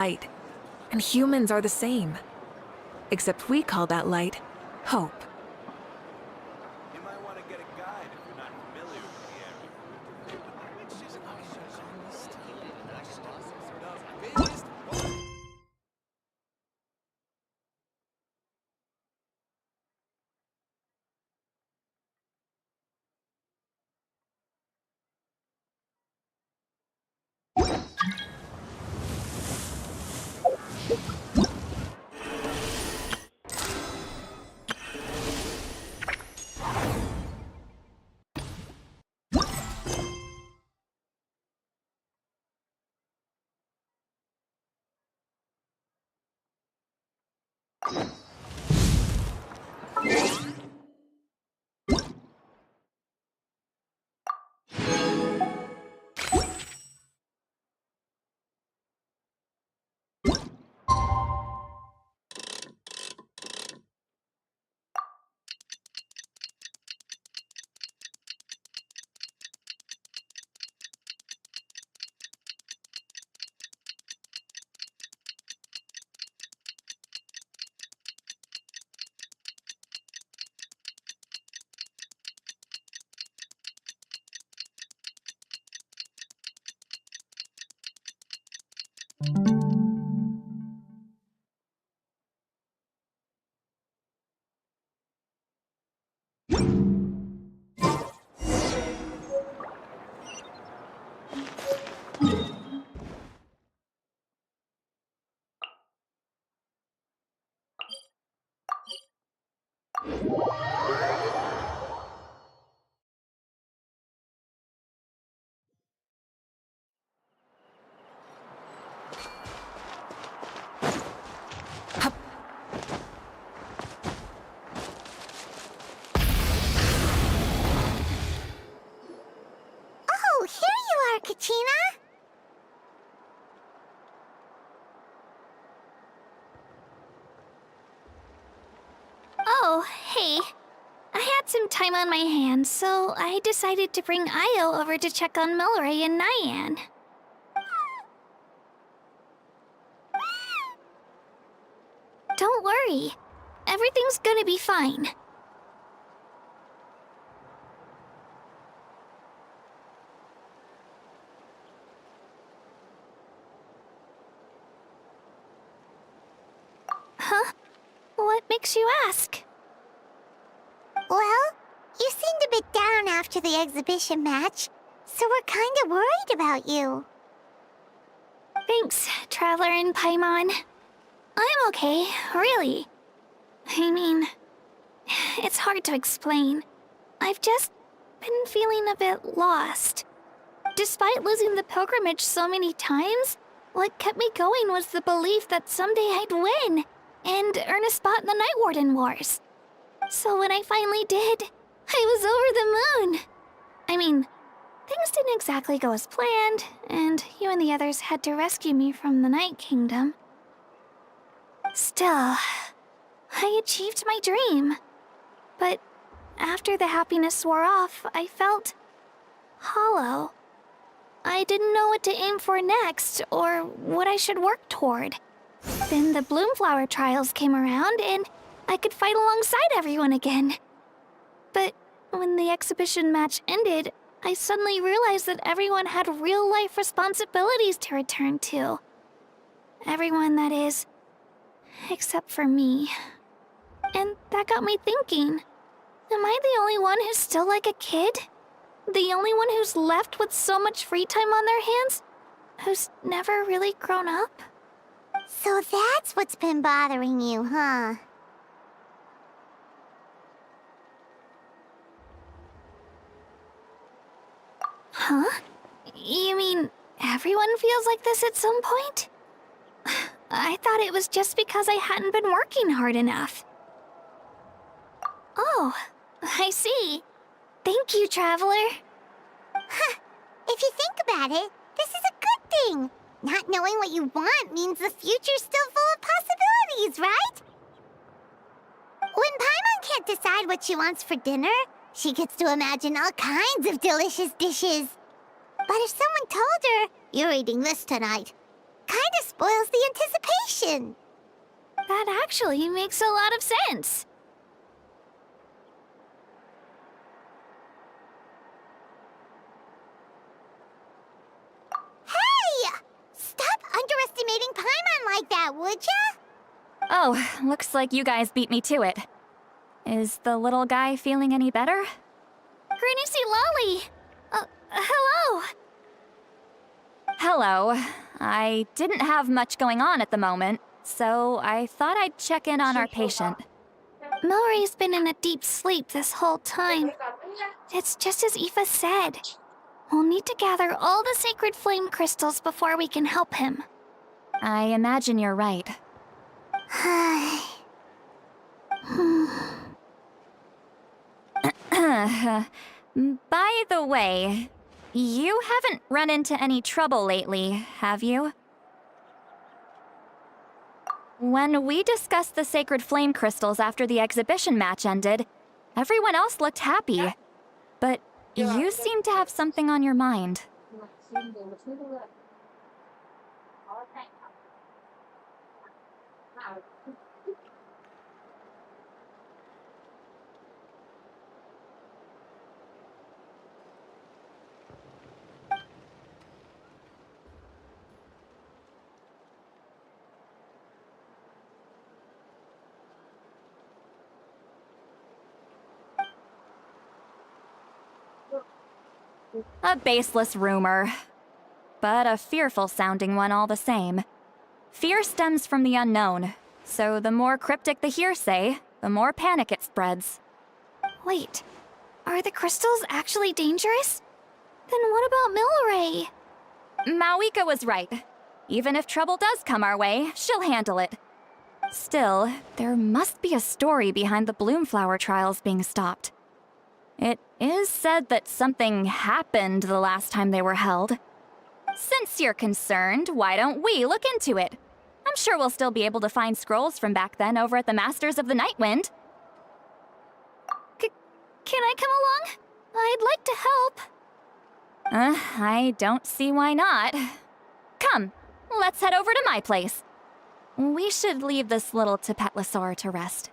light, and humans are the same. Except we call that light hope. You might want to get a guide if you're not familiar with the area. Oh, here you are, Kachina! Oh, hey. I had some time on my hands, so I decided to bring Io over to check on Melray and Nyan. Don't worry. Everything's gonna be fine. Huh? What makes you ask? Well, you seemed a bit down after the exhibition match, so we're kinda worried about you. Thanks, Traveler and Paimon. I'm okay, really. I mean, it's hard to explain. I've just been feeling a bit lost. Despite losing the pilgrimage so many times, what kept me going was the belief that someday I'd win and earn a spot in the Night Warden Wars. So when I finally did, I was over the moon. I mean, things didn't exactly go as planned, and you and the others had to rescue me from the Night Kingdom. Still, I achieved my dream. But after the happiness wore off, I felt hollow. I didn't know what to aim for next, or what I should work toward. Then the Bloomflower trials came around, and I could fight alongside everyone again. But when the exhibition match ended, I suddenly realized that everyone had real-life responsibilities to return to. Everyone, that is, except for me. And that got me thinking, am I the only one who's still like a kid? The only one who's left with so much free time on their hands? Who's never really grown up? So that's what's been bothering you, huh? Huh? You mean everyone feels like this at some point? I thought it was just because I hadn't been working hard enough. Oh, I see. Thank you, Traveler. Huh. If you think about it, this is a good thing. Not knowing what you want means the future's still full of possibilities, right? When Paimon can't decide what she wants for dinner, she gets to imagine all kinds of delicious dishes. But if someone told her, "You're eating this tonight," kinda spoils the anticipation. That actually makes a lot of sense. Hey! Stop underestimating Paimon like that, would ya? Oh, looks like you guys beat me to it. Is the little guy feeling any better? Granny Lolly! Hello! Hello. I didn't have much going on at the moment, so I thought I'd check in on our patient. Mallory's been in a deep sleep this whole time. It's just as Aoife said. We'll need to gather all the sacred flame crystals before we can help him. I imagine you're right. By the way, you haven't run into any trouble lately, have you? When we discussed the sacred flame crystals after the exhibition match ended, everyone else looked happy. But you seem to have something on your mind. A baseless rumor, but a fearful-sounding one all the same. Fear stems from the unknown, so the more cryptic the hearsay, the more panic it spreads. Wait, are the crystals actually dangerous? Then what about Milray? Mawika was right. Even if trouble does come our way, she'll handle it. Still, there must be a story behind the Bloomflower trials being stopped. It is said that something happened the last time they were held. Since you're concerned, why don't we look into it? I'm sure we'll still be able to find scrolls from back then over at the Masters of the Nightwind. Can I come along? I'd like to help. I don't see why not. Come, let's head over to my place. We should leave this little Tepetlosaur to rest.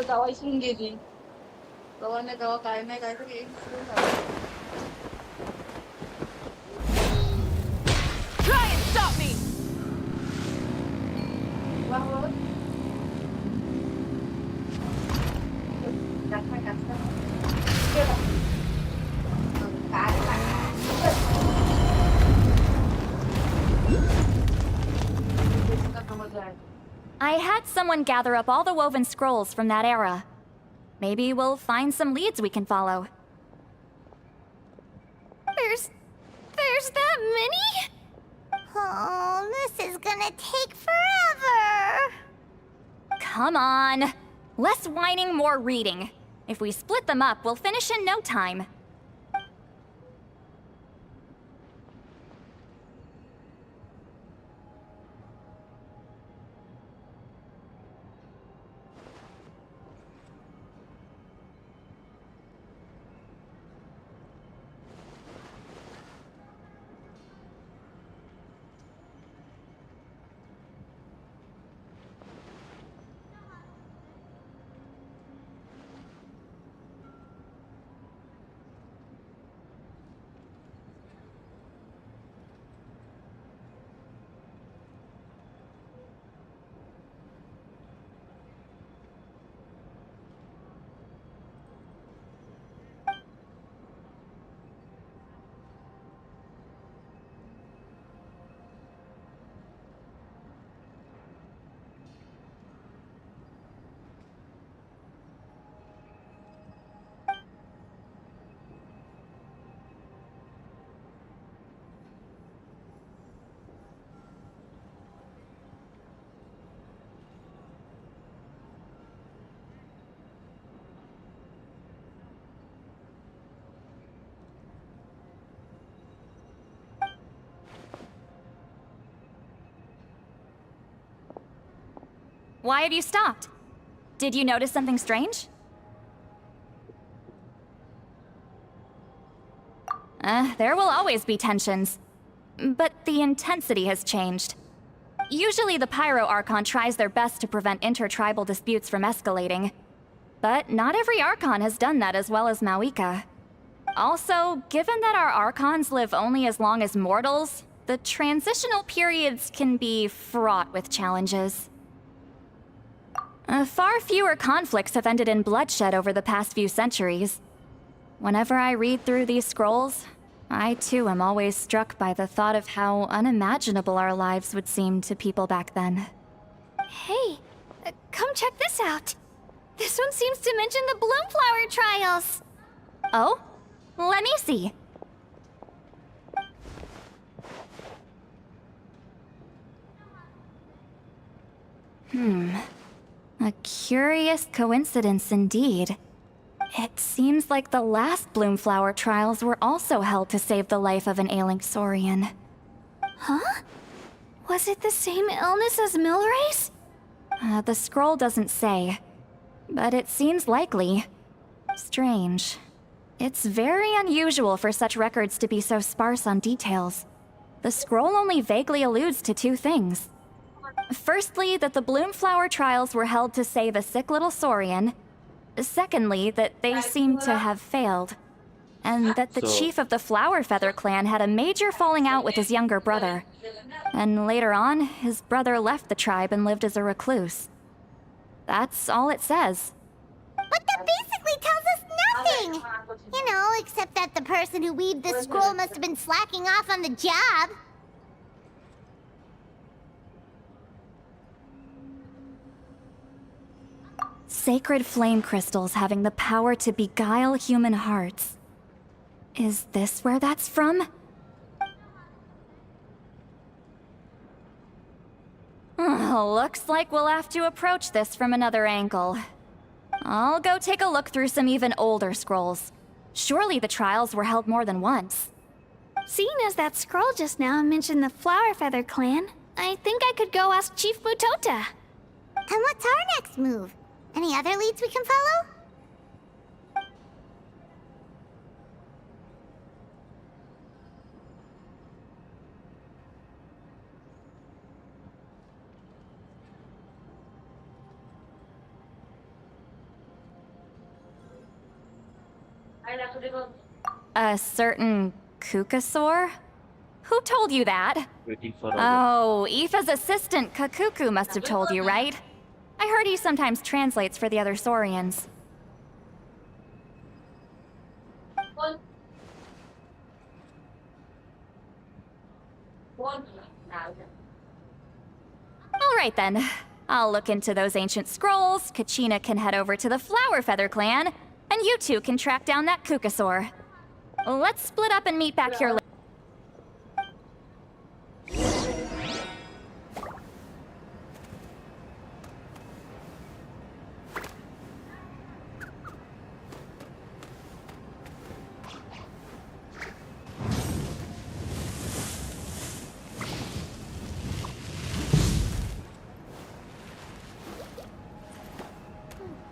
दवाई सुन गेली दवा नाही दवा काय नाही काहीतरी एक सुरू झालं Try and stop me! I had someone gather up all the woven scrolls from that era. Maybe we'll find some leads we can follow. There's that many? Oh, this is gonna take forever. Come on. Less whining, more reading. If we split them up, we'll finish in no time. Why have you stopped? Did you notice something strange? There will always be tensions. But the intensity has changed. Usually the Pyro Archon tries their best to prevent intertribal disputes from escalating. But not every Archon has done that as well as Mawika. Also, given that our Archons live only as long as mortals, the transitional periods can be fraught with challenges. Far fewer conflicts have ended in bloodshed over the past few centuries. Whenever I read through these scrolls, I too am always struck by the thought of how unimaginable our lives would seem to people back then. Hey, come check this out. This one seems to mention the Bloomflower trials. Oh? Let me see. A curious coincidence indeed. It seems like the last Bloomflower trials were also held to save the life of an ailing Saurian. Huh? Was it the same illness as Milray's? The scroll doesn't say, but it seems likely. Strange. It's very unusual for such records to be so sparse on details. The scroll only vaguely alludes to two things. Firstly, that the Bloomflower trials were held to save a sick little Saurian. Secondly, that they seem to have failed. And that the chief of the Flower Feather clan had a major falling out with his younger brother. And later on, his brother left the tribe and lived as a recluse. That's all it says. But that basically tells us nothing! You know, except that the person who weaved the scroll must have been slacking off on the job. Sacred flame crystals having the power to beguile human hearts. Is this where that's from? Looks like we'll have to approach this from another angle. I'll go take a look through some even older scrolls. Surely the trials were held more than once. Seeing as that scroll just now mentioned the Flower Feather clan, I think I could go ask Chief Mutota. And what's our next move? Any other leads we can follow? A certain Kukasaur? Who told you that? Oh, Aoife's assistant, Kakuku, must have told you, right? I heard he sometimes translates for the other Saurians. Alright then. I'll look into those ancient scrolls, Kachina can head over to the Flower Feather clan, and you two can track down that Kukasaur. Let's split up and meet back here later.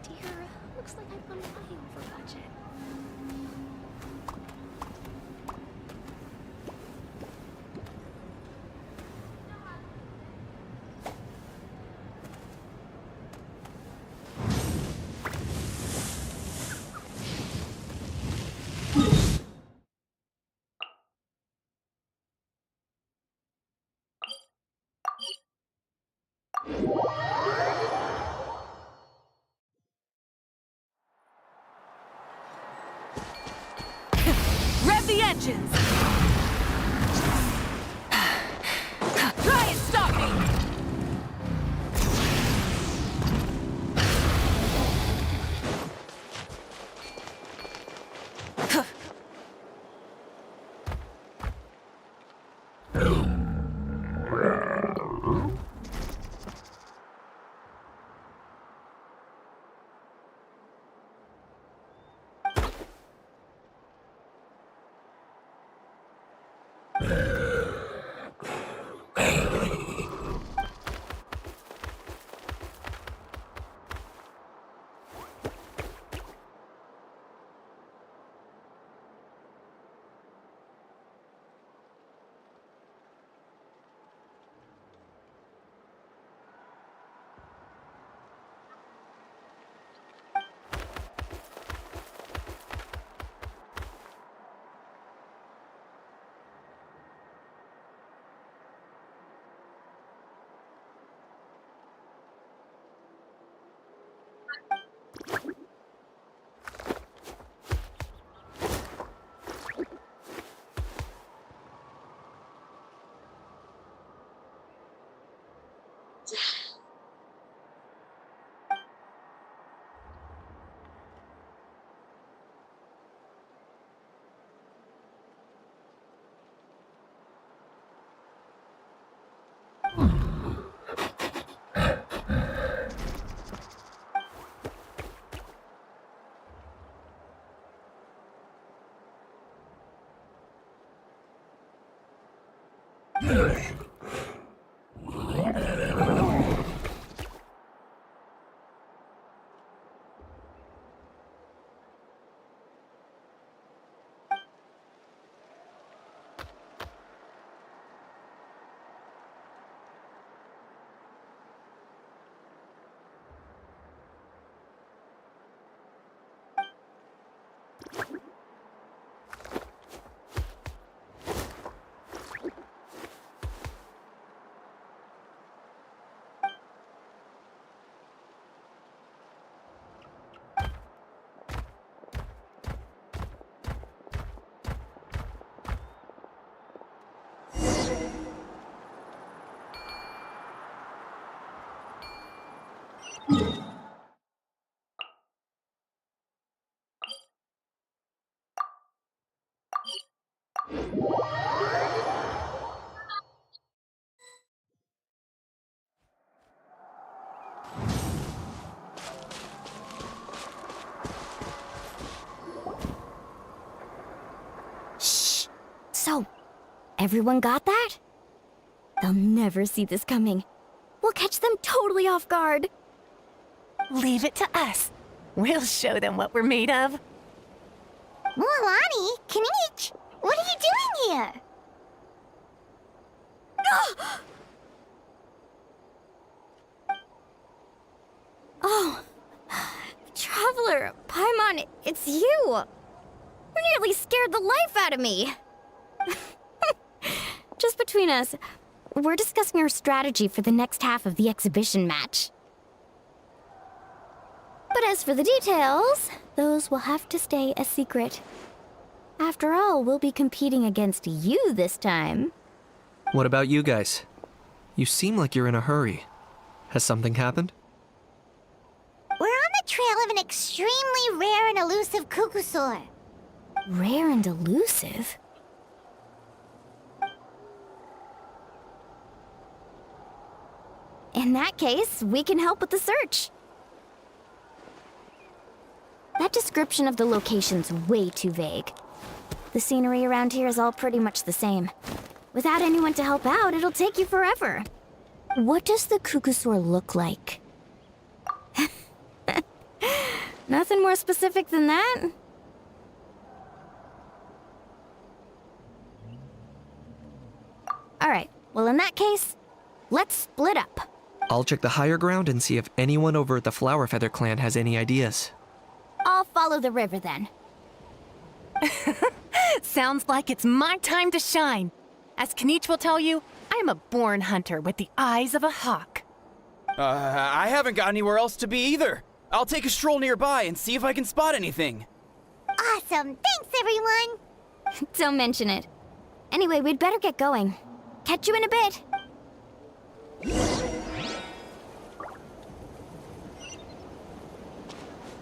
Dear, looks like I've gone way over budget. Rev the engines! Try and stop me! Shh. So, everyone got that? They'll never see this coming. We'll catch them totally off guard. Leave it to us. We'll show them what we're made of. Mualani, Kinich, what are you doing here? Oh, Traveler, Paimon, it's you. You nearly scared the life out of me. Just between us, we're discussing our strategy for the next half of the exhibition match. But as for the details, those will have to stay a secret. After all, we'll be competing against you this time. What about you guys? You seem like you're in a hurry. Has something happened? We're on the trail of an extremely rare and elusive Kukusaur. Rare and elusive? In that case, we can help with the search. That description of the location's way too vague. The scenery around here is all pretty much the same. Without anyone to help out, it'll take you forever. What does the Kukusaur look like? Nothing more specific than that? Alright, well in that case, let's split up. I'll check the higher ground and see if anyone over at the Flower Feather clan has any ideas. I'll follow the river then. Sounds like it's my time to shine. As Kinich will tell you, I am a born hunter with the eyes of a hawk. I haven't got anywhere else to be either. I'll take a stroll nearby and see if I can spot anything. Awesome, thanks everyone. Don't mention it. Anyway, we'd better get going. Catch you in a bit.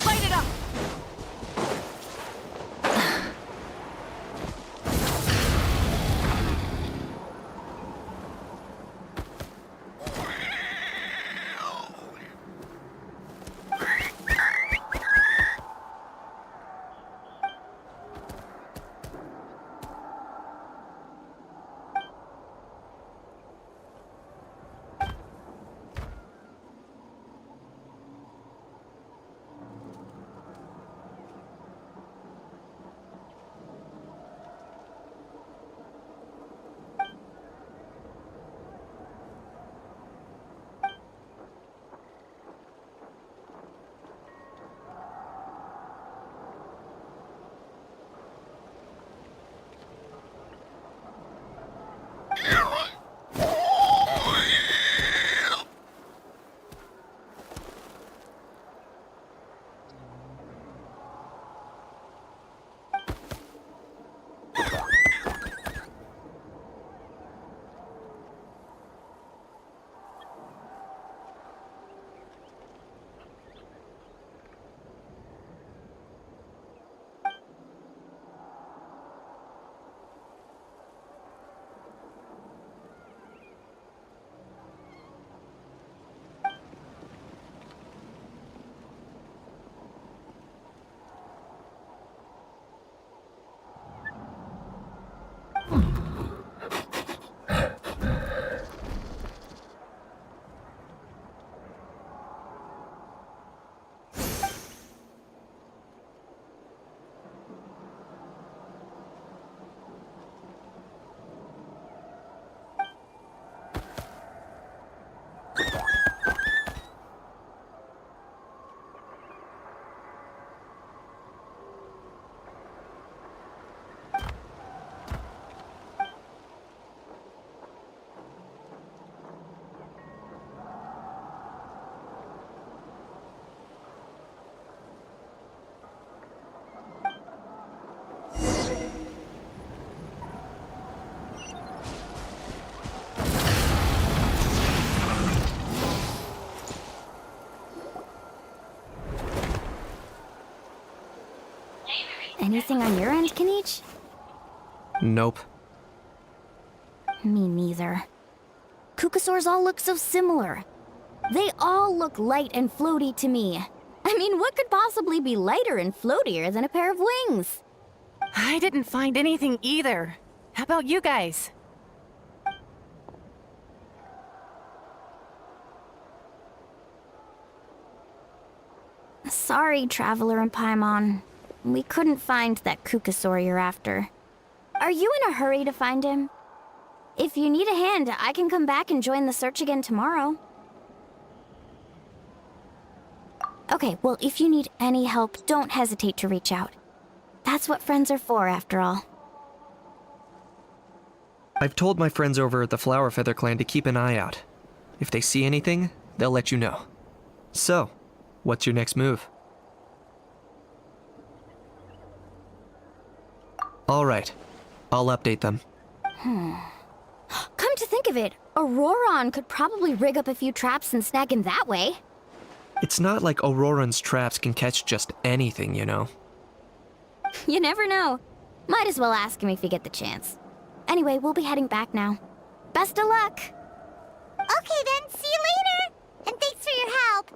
Light it up! Anything on your end, Kanich? Nope. Me neither. Kukasaurs all look so similar. They all look light and floaty to me. I mean, what could possibly be lighter and floatier than a pair of wings? I didn't find anything either. How about you guys? Sorry, Traveler and Paimon. We couldn't find that Kukasaur you're after. Are you in a hurry to find him? If you need a hand, I can come back and join the search again tomorrow. Okay, well, if you need any help, don't hesitate to reach out. That's what friends are for, after all. I've told my friends over at the Flower Feather Clan to keep an eye out. If they see anything, they'll let you know. So, what's your next move? All right, I'll update them. Come to think of it, Auroron could probably rig up a few traps and snag him that way. It's not like Auroran's traps can catch just anything, you know. You never know. Might as well ask him if you get the chance. Anyway, we'll be heading back now. Best of luck! Okay then, see you later! And thanks for your help!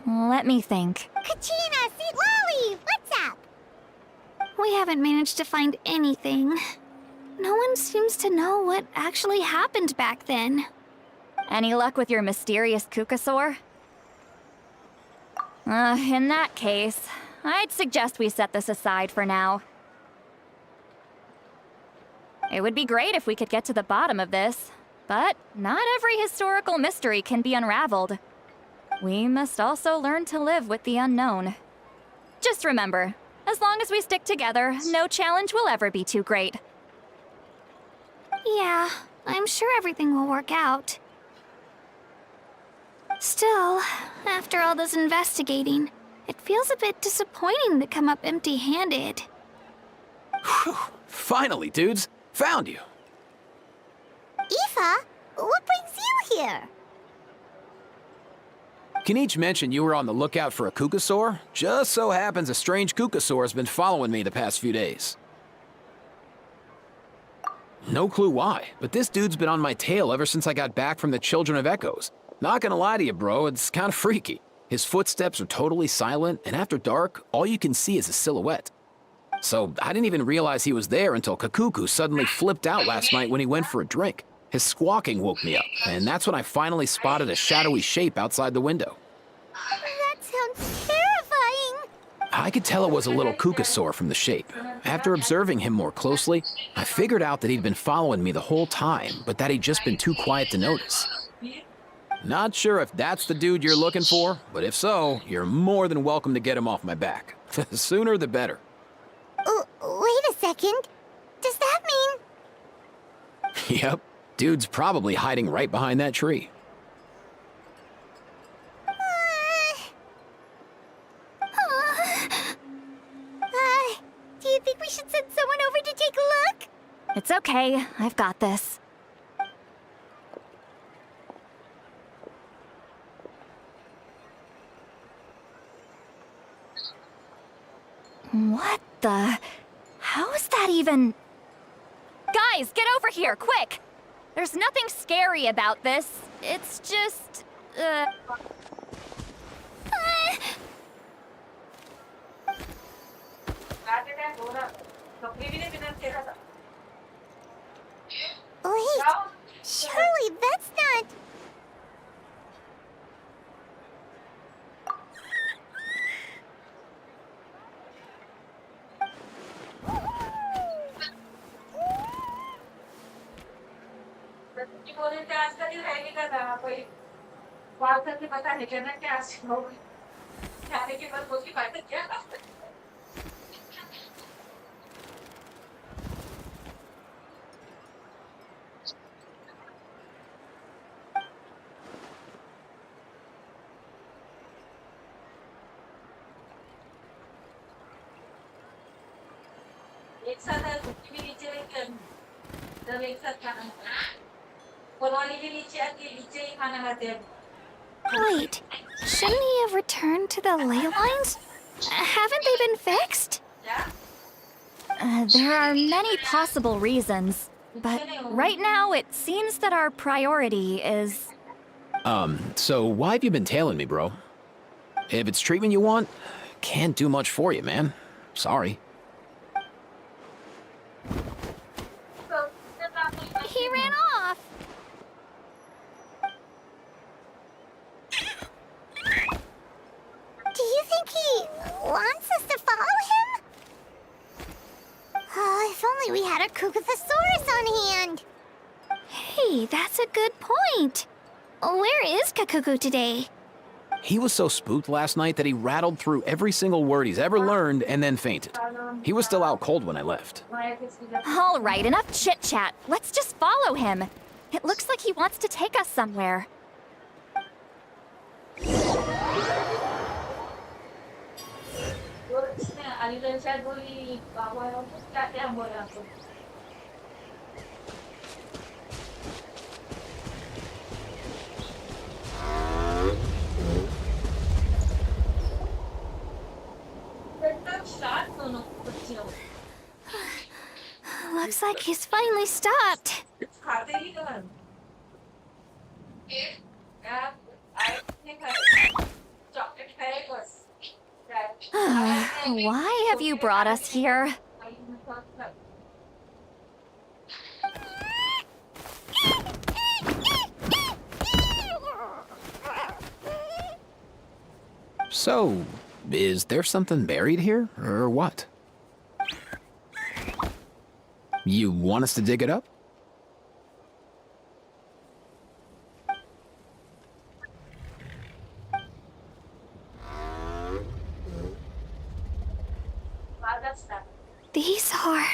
Let me think. Kachina, see Lolly! What's up? We haven't managed to find anything. No one seems to know what actually happened back then. Any luck with your mysterious Kukasaur? In that case, I'd suggest we set this aside for now. It would be great if we could get to the bottom of this, but not every historical mystery can be unraveled. We must also learn to live with the unknown. Just remember, as long as we stick together, no challenge will ever be too great. Yeah, I'm sure everything will work out. Still, after all this investigating, it feels a bit disappointing to come up empty-handed. Whew. Finally, dudes. Found you. Aoife, what brings you here? Kanich mentioned you were on the lookout for a Kukasaur. Just so happens a strange Kukasaur has been following me the past few days. No clue why, but this dude's been on my tail ever since I got back from the Children of Echoes. Not gonna lie to you, bro, it's kinda freaky. His footsteps are totally silent, and after dark, all you can see is a silhouette. So I didn't even realize he was there until Kakuku suddenly flipped out last night when he went for a drink. His squawking woke me up, and that's when I finally spotted a shadowy shape outside the window. That sounds terrifying! I could tell it was a little Kukasaur from the shape. After observing him more closely, I figured out that he'd been following me the whole time, but that he'd just been too quiet to notice. Not sure if that's the dude you're looking for, but if so, you're more than welcome to get him off my back. The sooner the better. Wait a second. Does that mean... Yep, dude's probably hiding right behind that tree. Do you think we should send someone over to take a look? It's okay, I've got this. What the? How is that even? Guys, get over here, quick! There's nothing scary about this. It's just, Wait, surely that's not... एक साथ भी नीचे लेकर जब एक साथ खाना पुरवानी भी नीचे ही खाना खाते हैं Wait, shouldn't he have returned to the ley lines? Haven't they been fixed? क्या There are many possible reasons, but right now it seems that our priority is. So why have you been tailing me, bro? If it's treatment you want, can't do much for you, man. Sorry. He ran off. Do you think he wants us to follow him? Oh, if only we had a Kukathosaurus on hand. Hey, that's a good point. Where is Kakuku today? He was so spooked last night that he rattled through every single word he's ever learned and then fainted. He was still out cold when I left. All right, enough chit chat. Let's just follow him. It looks like he wants to take us somewhere. Looks like he's finally stopped. Why have you brought us here? So, is there something buried here, or what? You want us to dig it up? These are...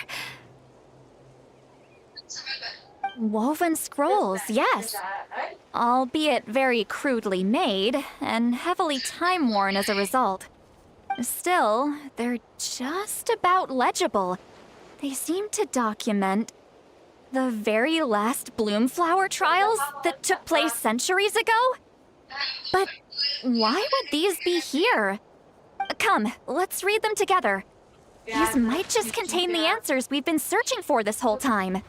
Woven scrolls, yes. Albeit very crudely made, and heavily time-worn as a result. Still, they're just about legible. They seem to document the very last Bloomflower trials that took place centuries ago? But why would these be here? Come, let's read them together. These might just contain the answers we've been searching for this whole time.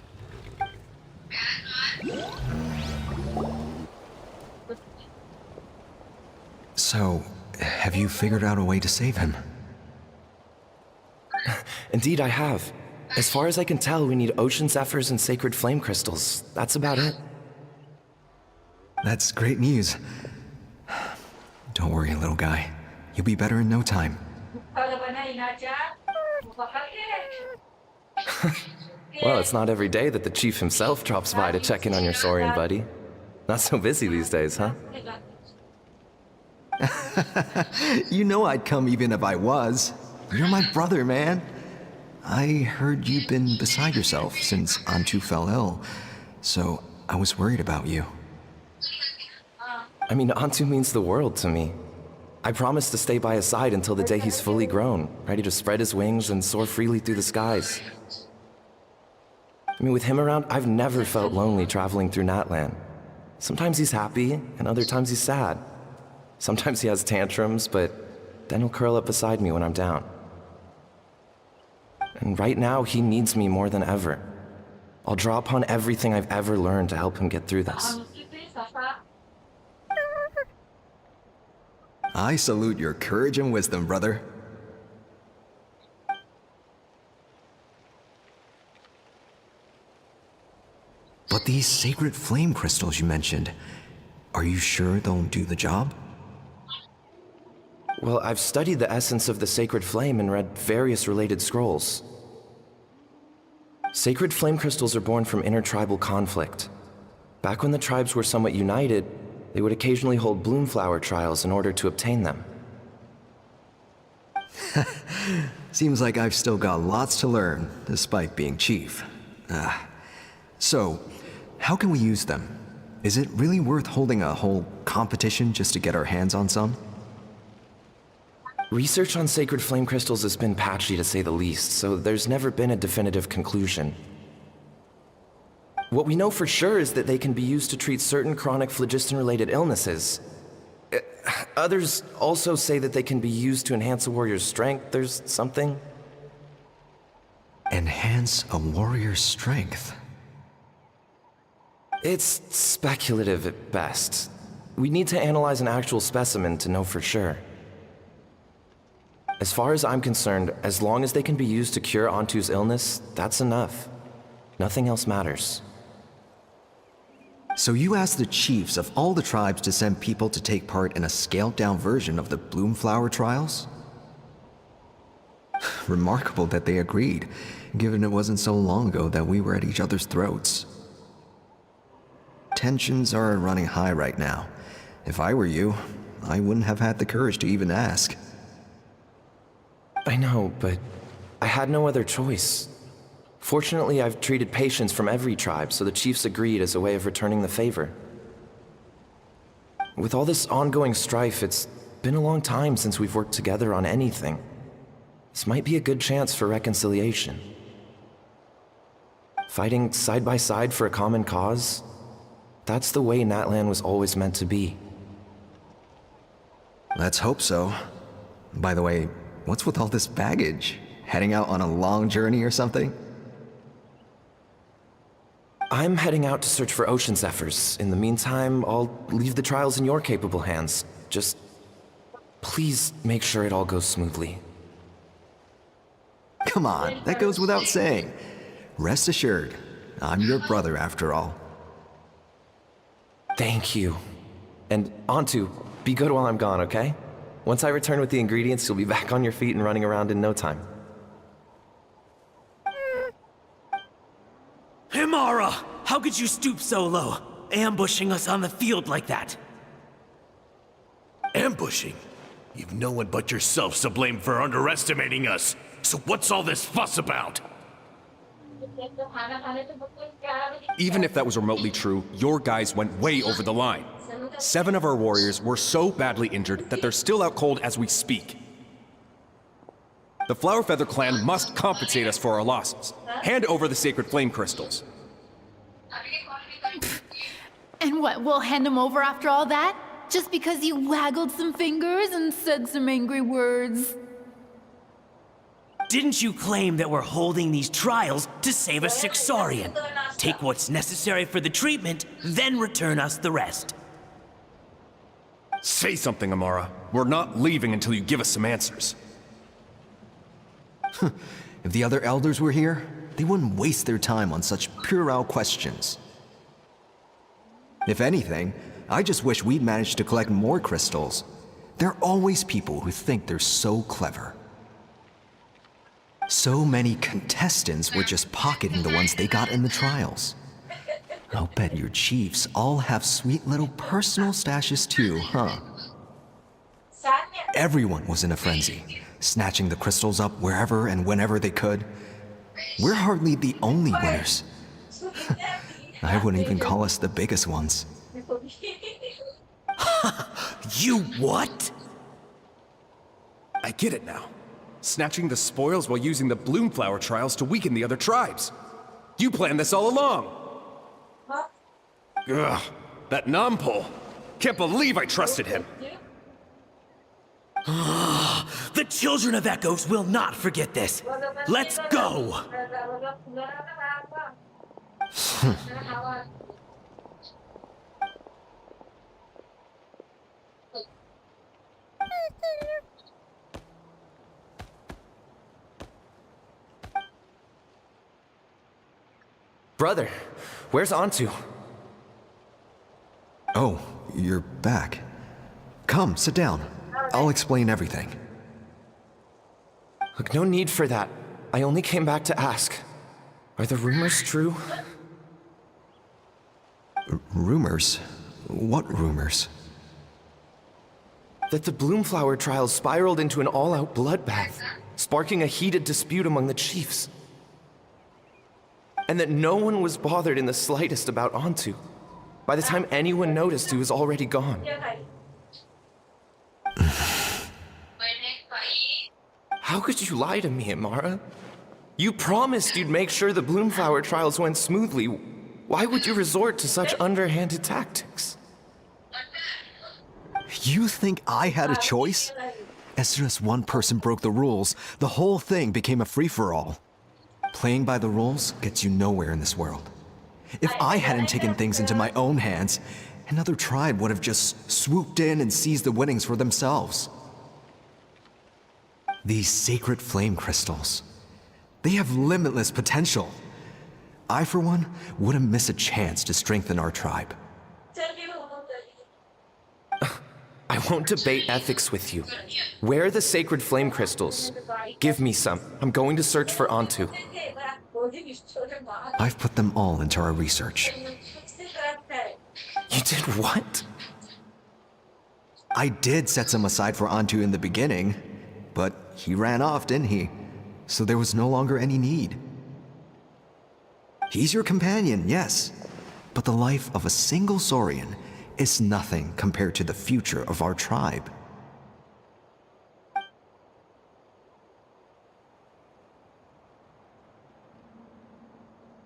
So, have you figured out a way to save him? Indeed, I have. As far as I can tell, we need ocean zephyrs and sacred flame crystals. That's about it. That's great news. Don't worry, little guy. You'll be better in no time. Well, it's not every day that the chief himself drops by to check in on your saurian buddy. Not so busy these days, huh? You know I'd come even if I was. You're my brother, man. I heard you've been beside yourself since Antu fell ill, so I was worried about you. I mean, Antu means the world to me. I promised to stay by his side until the day he's fully grown, ready to spread his wings and soar freely through the skies. I mean, with him around, I've never felt lonely traveling through Natlan. Sometimes he's happy, and other times he's sad. Sometimes he has tantrums, but then he'll curl up beside me when I'm down. And right now, he needs me more than ever. I'll draw upon everything I've ever learned to help him get through this. I salute your courage and wisdom, brother. But these sacred flame crystals you mentioned, are you sure they'll do the job? Well, I've studied the essence of the sacred flame and read various related scrolls. Sacred flame crystals are born from intertribal conflict. Back when the tribes were somewhat united, they would occasionally hold Bloomflower trials in order to obtain them. Seems like I've still got lots to learn, despite being chief. So, how can we use them? Is it really worth holding a whole competition just to get our hands on some? Research on sacred flame crystals has been patchy to say the least, so there's never been a definitive conclusion. What we know for sure is that they can be used to treat certain chronic phlogiston-related illnesses. Others also say that they can be used to enhance a warrior's strength. There's something. Enhance a warrior's strength. It's speculative at best. We need to analyze an actual specimen to know for sure. As far as I'm concerned, as long as they can be used to cure Antu's illness, that's enough. Nothing else matters. So you asked the chiefs of all the tribes to send people to take part in a scaled-down version of the Bloomflower trials? Remarkable that they agreed, given it wasn't so long ago that we were at each other's throats. Tensions are running high right now. If I were you, I wouldn't have had the courage to even ask. I know, but I had no other choice. Fortunately, I've treated patients from every tribe, so the chiefs agreed as a way of returning the favor. With all this ongoing strife, it's been a long time since we've worked together on anything. This might be a good chance for reconciliation. Fighting side by side for a common cause, that's the way Natlan was always meant to be. Let's hope so. By the way, what's with all this baggage? Heading out on a long journey or something? I'm heading out to search for ocean zephyrs. In the meantime, I'll leave the trials in your capable hands. Just please make sure it all goes smoothly. Come on, that goes without saying. Rest assured, I'm your brother after all. Thank you. And Antu, be good while I'm gone, okay? Once I return with the ingredients, you'll be back on your feet and running around in no time. Himara! How could you stoop so low, ambushing us on the field like that? Ambushing? You've no one but yourselves to blame for underestimating us. So what's all this fuss about? Even if that was remotely true, your guys went way over the line. 7 of our warriors were so badly injured that they're still out cold as we speak. The Flower Feather clan must compensate us for our losses. Hand over the sacred flame crystals. And what, we'll hand them over after all that? Just because you waggled some fingers and said some angry words? Didn't you claim that we're holding these trials to save a Sixorian? Take what's necessary for the treatment, then return us the rest. Say something, Amara. We're not leaving until you give us some answers. If the other elders were here, they wouldn't waste their time on such puerile questions. If anything, I just wish we'd managed to collect more crystals. There are always people who think they're so clever. So many contestants were just pocketing the ones they got in the trials. I'll bet your chiefs all have sweet little personal stashes too, huh? Everyone was in a frenzy, snatching the crystals up wherever and whenever they could. We're hardly the only winners. I wouldn't even call us the biggest ones. You what? I get it now. Snatching the spoils while using the Bloomflower trials to weaken the other tribes. You planned this all along. Ugh, that Nampol. Can't believe I trusted him. The children of Echoes will not forget this. Let's go! Brother, where's Antu? Oh, you're back. Come, sit down. I'll explain everything. Look, no need for that. I only came back to ask. Are the rumors true? Rumors? What rumors? That the Bloomflower trials spiraled into an all-out bloodbath, sparking a heated dispute among the chiefs. And that no one was bothered in the slightest about Antu. By the time anyone noticed, he was already gone. How could you lie to me, Amara? You promised you'd make sure the Bloomflower trials went smoothly. Why would you resort to such underhanded tactics? You think I had a choice? As soon as one person broke the rules, the whole thing became a free-for-all. Playing by the rules gets you nowhere in this world. If I hadn't taken things into my own hands, another tribe would have just swooped in and seized the winnings for themselves. These sacred flame crystals, they have limitless potential. I, for one, wouldn't miss a chance to strengthen our tribe. I won't debate ethics with you. Where are the sacred flame crystals? Give me some. I'm going to search for Antu. I've put them all into our research. You did what? I did set some aside for Antu in the beginning, but he ran off, didn't he? So there was no longer any need. He's your companion, yes, but the life of a single Saurian is nothing compared to the future of our tribe.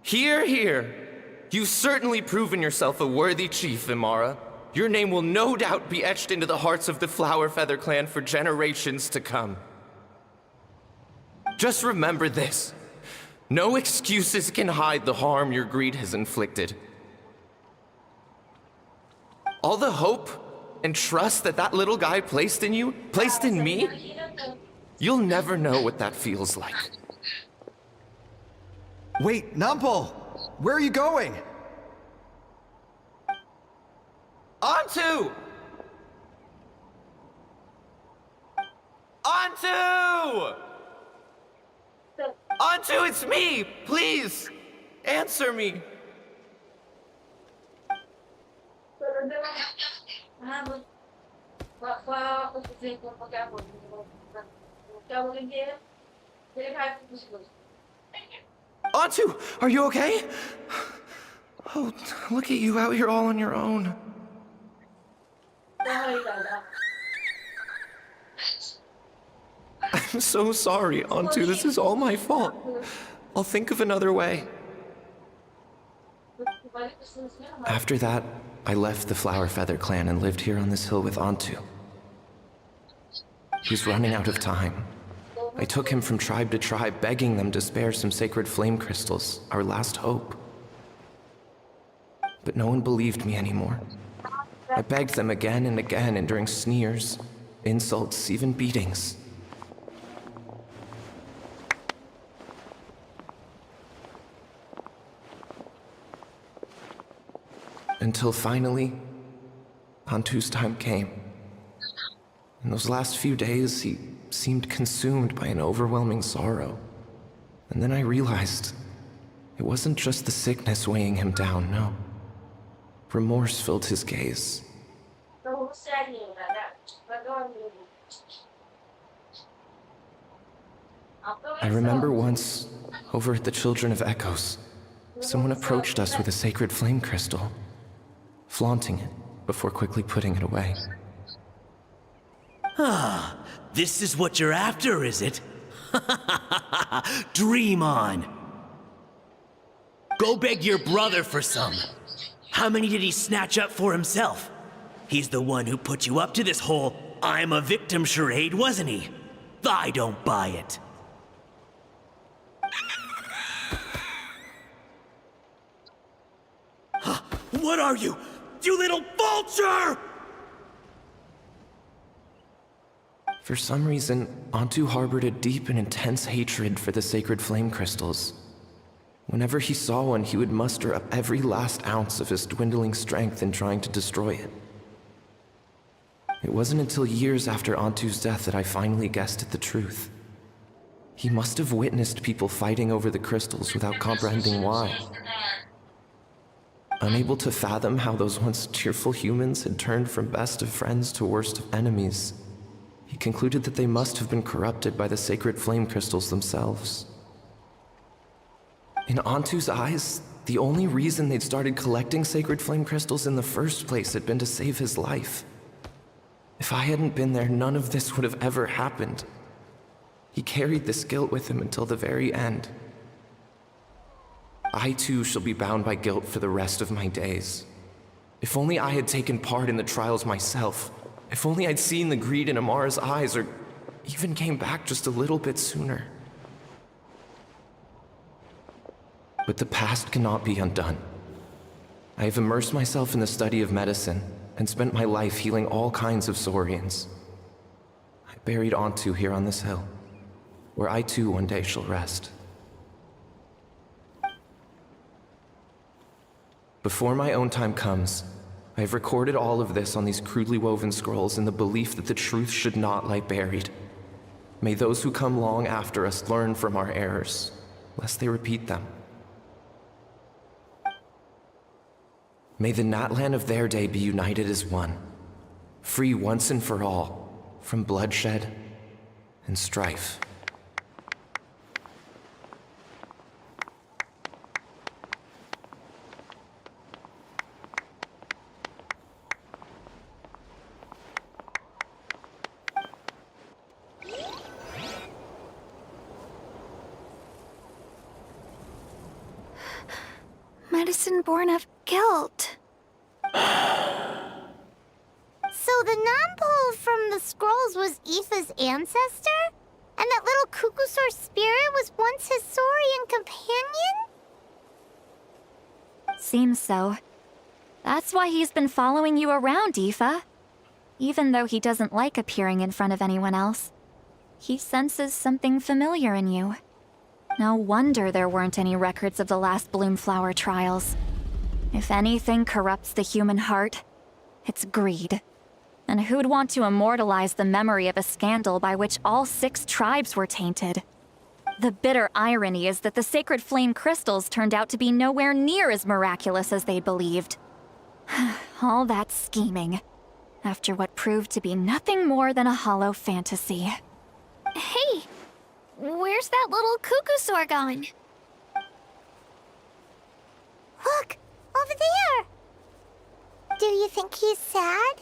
Hear, hear. You've certainly proven yourself a worthy chief, Imara. Your name will no doubt be etched into the hearts of the Flower Feather clan for generations to come. Just remember this. No excuses can hide the harm your greed has inflicted. All the hope and trust that that little guy placed in you, placed in me, you'll never know what that feels like. Wait, Nampal! Where are you going? Antu! Antu! Antu, it's me! Please! Answer me! Antu, are you okay? Oh, look at you out here all on your own. I'm so sorry, Antu. This is all my fault. I'll think of another way. After that, I left the Flower Feather clan and lived here on this hill with Antu. He was running out of time. I took him from tribe to tribe, begging them to spare some sacred flame crystals, our last hope. But no one believed me anymore. I begged them again and again, enduring sneers, insults, even beatings. Until finally, Antu's time came. In those last few days, he seemed consumed by an overwhelming sorrow. And then I realized it wasn't just the sickness weighing him down, no. Remorse filled his gaze. I remember once, over at the Children of Echoes, someone approached us with a sacred flame crystal, flaunting it before quickly putting it away. Ah, this is what you're after, is it? Dream on. Go beg your brother for some. How many did he snatch up for himself? He's the one who put you up to this whole I'm a victim charade, wasn't he? I don't buy it. What are you? You little vulture! For some reason, Antu harbored a deep and intense hatred for the sacred flame crystals. Whenever he saw one, he would muster up every last ounce of his dwindling strength in trying to destroy it. It wasn't until years after Antu's death that I finally guessed at the truth. He must have witnessed people fighting over the crystals without comprehending why. Unable to fathom how those once cheerful humans had turned from best of friends to worst of enemies, he concluded that they must have been corrupted by the sacred flame crystals themselves. In Antu's eyes, the only reason they'd started collecting sacred flame crystals in the first place had been to save his life. If I hadn't been there, none of this would have ever happened. He carried this guilt with him until the very end. I too shall be bound by guilt for the rest of my days. If only I had taken part in the trials myself. If only I'd seen the greed in Amara's eyes, or even came back just a little bit sooner. But the past cannot be undone. I have immersed myself in the study of medicine and spent my life healing all kinds of saurians. I buried Antu here on this hill, where I too one day shall rest. Before my own time comes, I have recorded all of this on these crudely woven scrolls in the belief that the truth should not lie buried. May those who come long after us learn from our errors, lest they repeat them. May the Natlan of their day be united as one, free once and for all from bloodshed and strife. Medicine born of guilt. So the non-pole from the scrolls was Aoife's ancestor? And that little Kukusaur spirit was once his saurian companion? Seems so. That's why he's been following you around, Aoife. Even though he doesn't like appearing in front of anyone else, he senses something familiar in you. No wonder there weren't any records of the last Bloomflower trials. If anything corrupts the human heart, it's greed. And who'd want to immortalize the memory of a scandal by which all 6 tribes were tainted? The bitter irony is that the sacred flame crystals turned out to be nowhere near as miraculous as they believed. All that scheming, after what proved to be nothing more than a hollow fantasy. Hey, where's that little Kukusaur going? Look, over there! Do you think he's sad?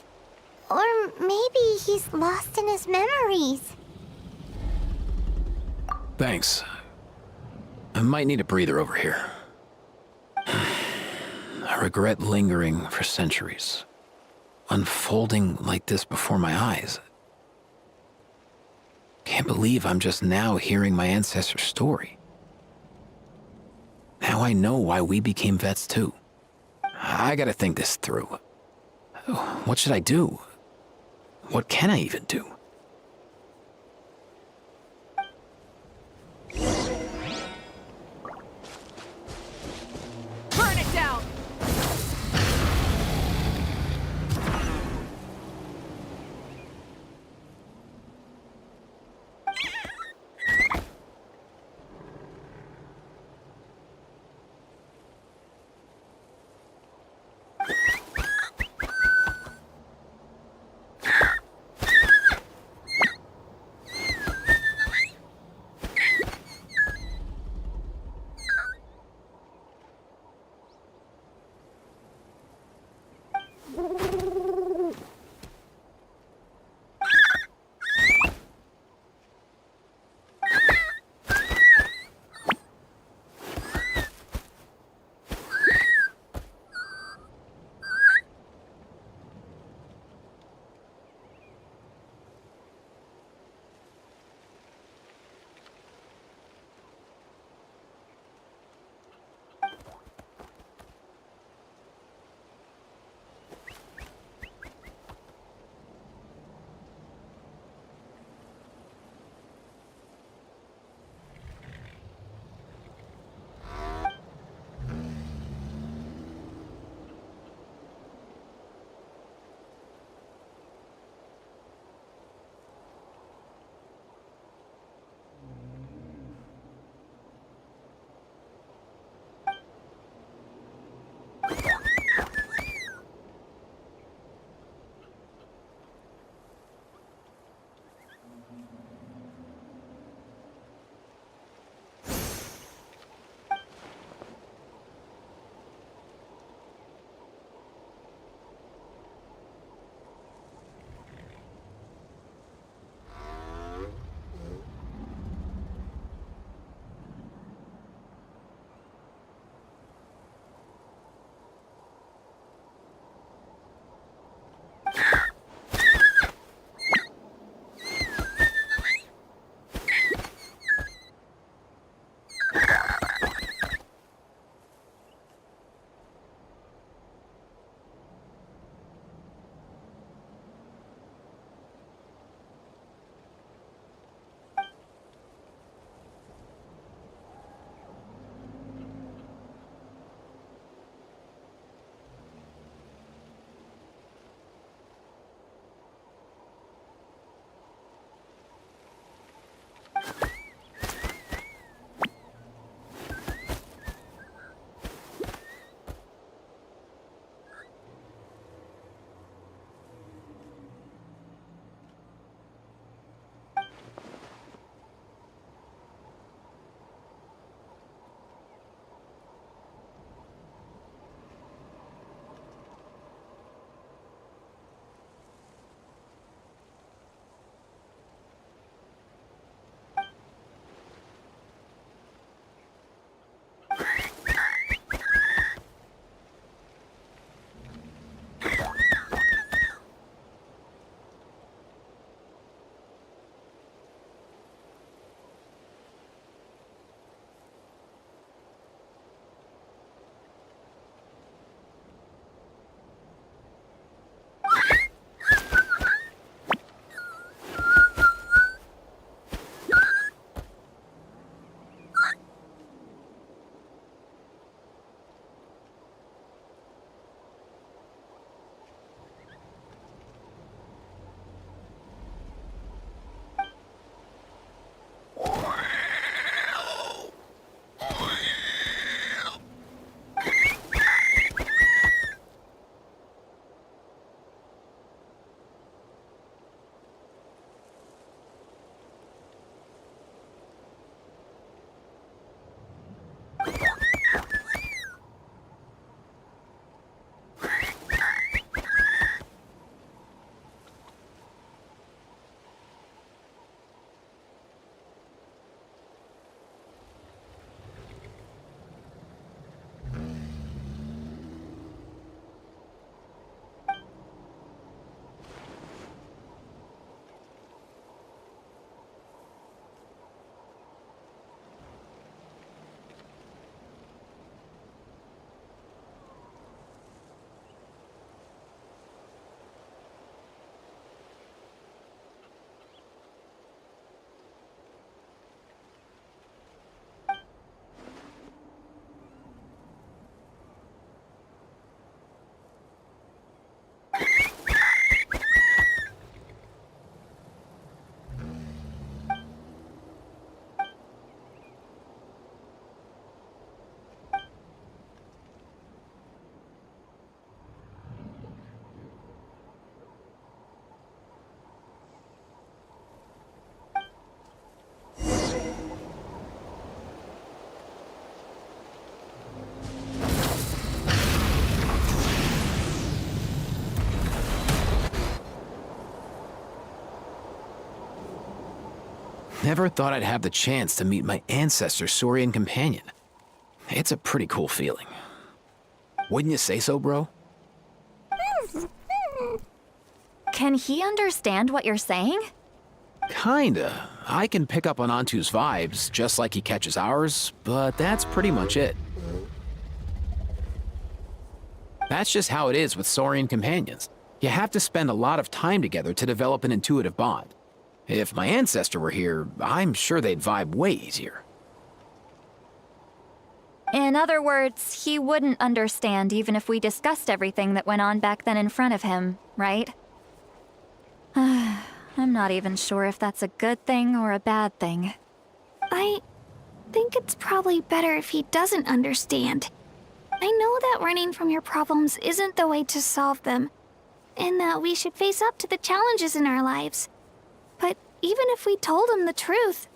Or maybe he's lost in his memories? Thanks. I might need a breather over here. I regret lingering for centuries, unfolding like this before my eyes. Can't believe I'm just now hearing my ancestor's story. Now I know why we became vets too. I gotta think this through. What should I do? What can I even do? Burn it down! Never thought I'd have the chance to meet my ancestor Saurian companion. It's a pretty cool feeling. Wouldn't you say so, bro? Can he understand what you're saying? Kinda. I can pick up on Antu's vibes, just like he catches ours, but that's pretty much it. That's just how it is with Saurian companions. You have to spend a lot of time together to develop an intuitive bond. If my ancestor were here, I'm sure they'd vibe way easier. In other words, he wouldn't understand even if we discussed everything that went on back then in front of him, right? I'm not even sure if that's a good thing or a bad thing. I think it's probably better if he doesn't understand. I know that running from your problems isn't the way to solve them, and that we should face up to the challenges in our lives. But even if we told him the truth,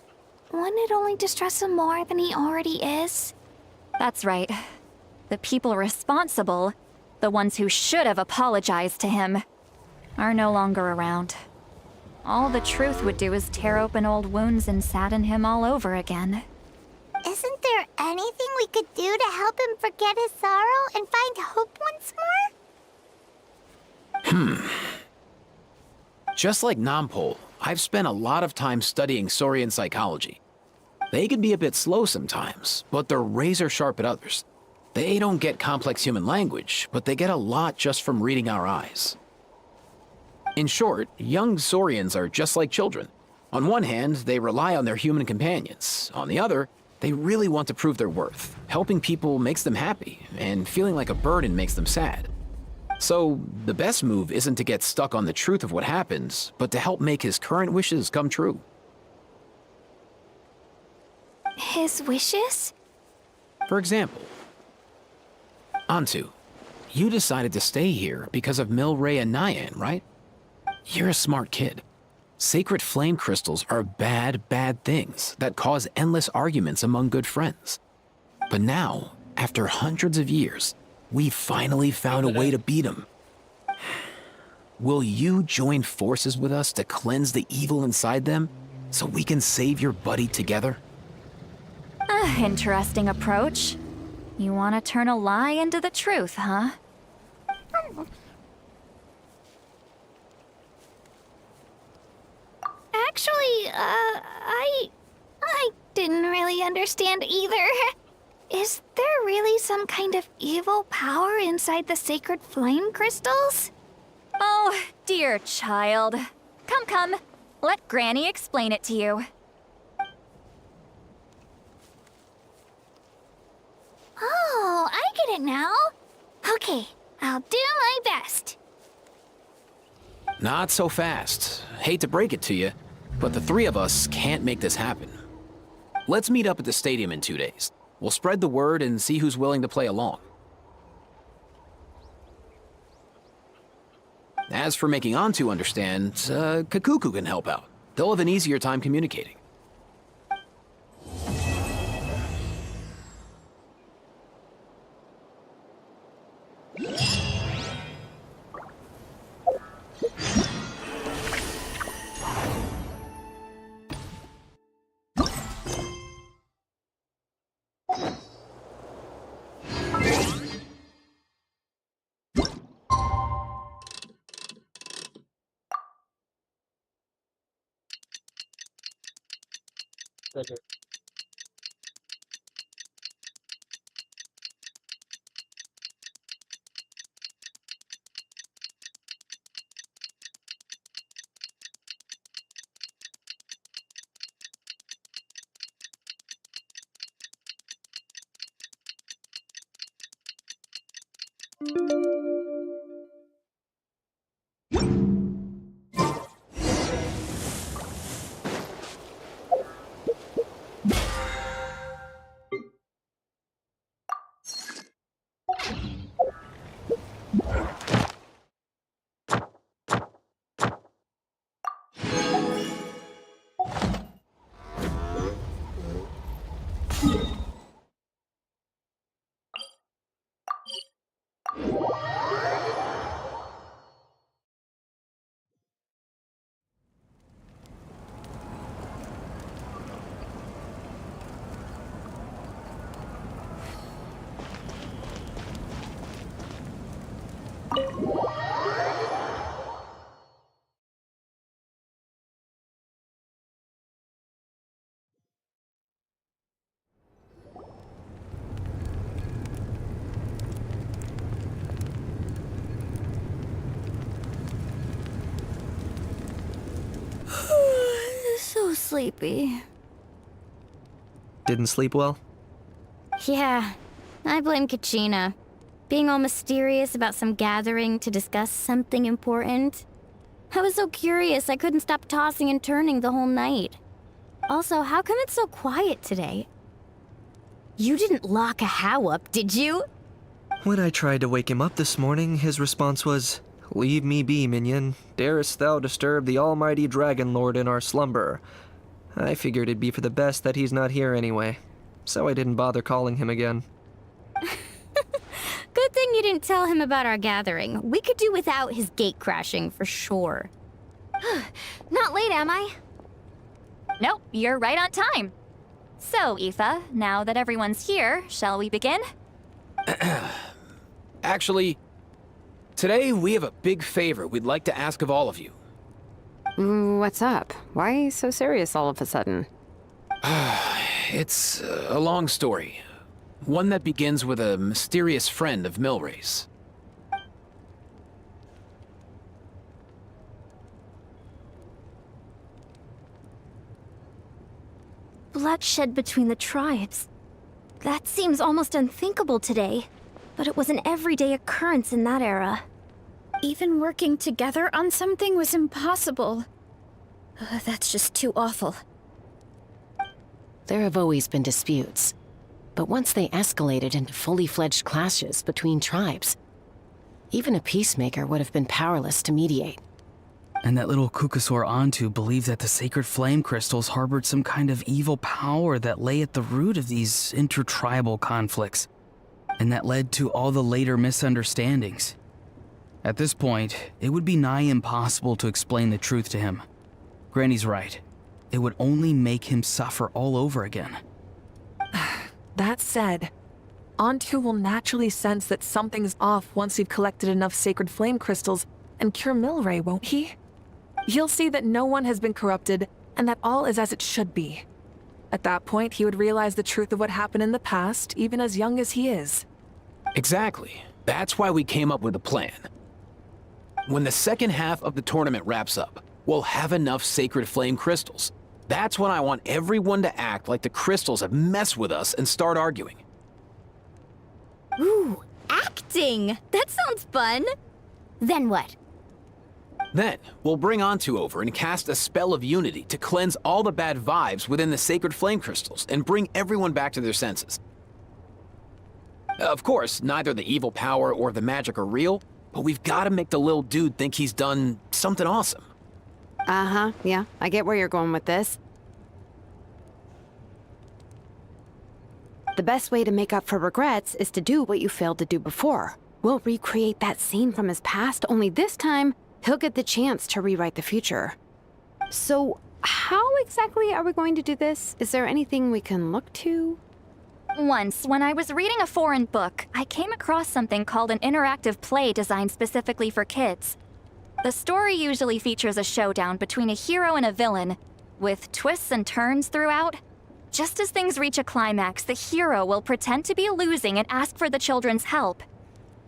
wouldn't it only distress him more than he already is? That's right. The people responsible, the ones who should have apologized to him, are no longer around. All the truth would do is tear open old wounds and sadden him all over again. Isn't there anything we could do to help him forget his sorrow and find hope once more? Just like Nampol, I've spent a lot of time studying Saurian psychology. They can be a bit slow sometimes, but they're razor sharp at others. They don't get complex human language, but they get a lot just from reading our eyes. In short, young Saurians are just like children. On one hand, they rely on their human companions. On the other, they really want to prove their worth. Helping people makes them happy, and feeling like a burden makes them sad. So, the best move isn't to get stuck on the truth of what happens, but to help make his current wishes come true. His wishes? For example, Antu, you decided to stay here because of Milray and Nyan, right? You're a smart kid. Sacred flame crystals are bad, bad things that cause endless arguments among good friends. But now, after hundreds of years, we finally found a way to beat them. Will you join forces with us to cleanse the evil inside them so we can save your buddy together? Interesting approach. You want to turn a lie into the truth, huh? Actually, I didn't really understand either. Is there really some kind of evil power inside the sacred flame crystals? Oh, dear child. Come. Let Granny explain it to you. Oh, I get it now. Okay, I'll do my best. Not so fast. Hate to break it to you, but the three of us can't make this happen. Let's meet up at the stadium in 2 days. We'll spread the word and see who's willing to play along. As for making Antu understand, Kakuku can help out. They'll have an easier time communicating. sleepy. Didn't sleep well? Yeah, I blame Kachina. Being all mysterious about some gathering to discuss something important. I was so curious I couldn't stop tossing and turning the whole night. Also, how come it's so quiet today? You didn't lock a How up, did you? When I tried to wake him up this morning, his response was, "Leave me be, minion. Darest thou disturb the almighty Dragon Lord in our slumber?" I figured it'd be for the best that he's not here anyway, so I didn't bother calling him again. Good thing you didn't tell him about our gathering. We could do without his gate crashing for sure. Not late, am I? Nope, you're right on time. So, Aoife, now that everyone's here, shall we begin? Actually, today we have a big favor we'd like to ask of all of you. What's up? Why so serious all of a sudden? It's a long story. One that begins with a mysterious friend of Milray's. Bloodshed between the tribes. That seems almost unthinkable today, but it was an everyday occurrence in that era. Even working together on something was impossible. That's just too awful. There have always been disputes, but once they escalated into fully fledged clashes between tribes, even a peacemaker would have been powerless to mediate. And that little Kukusor Antu believed that the sacred flame crystals harbored some kind of evil power that lay at the root of these intertribal conflicts, and that led to all the later misunderstandings. At this point, it would be nigh impossible to explain the truth to him. Granny's right. It would only make him suffer all over again. That said, Antu will naturally sense that something's off once we've collected enough sacred flame crystals and cure Milray, won't he? He'll see that no one has been corrupted and that all is as it should be. At that point, he would realize the truth of what happened in the past, even as young as he is. Exactly. That's why we came up with a plan. When the second half of the tournament wraps up, we'll have enough sacred flame crystals. That's when I want everyone to act like the crystals have messed with us and start arguing. Ooh, acting! That sounds fun! Then what? Then, we'll bring Antu over and cast a spell of unity to cleanse all the bad vibes within the sacred flame crystals and bring everyone back to their senses. Of course, neither the evil power or the magic are real, but we've got to make the little dude think he's done something awesome. Uh-huh, yeah, I get where you're going with this. The best way to make up for regrets is to do what you failed to do before. We'll recreate that scene from his past, only this time, he'll get the chance to rewrite the future. So, how exactly are we going to do this? Is there anything we can look to? Once, when I was reading a foreign book, I came across something called an interactive play designed specifically for kids. The story usually features a showdown between a hero and a villain, with twists and turns throughout. Just as things reach a climax, the hero will pretend to be losing and ask for the children's help.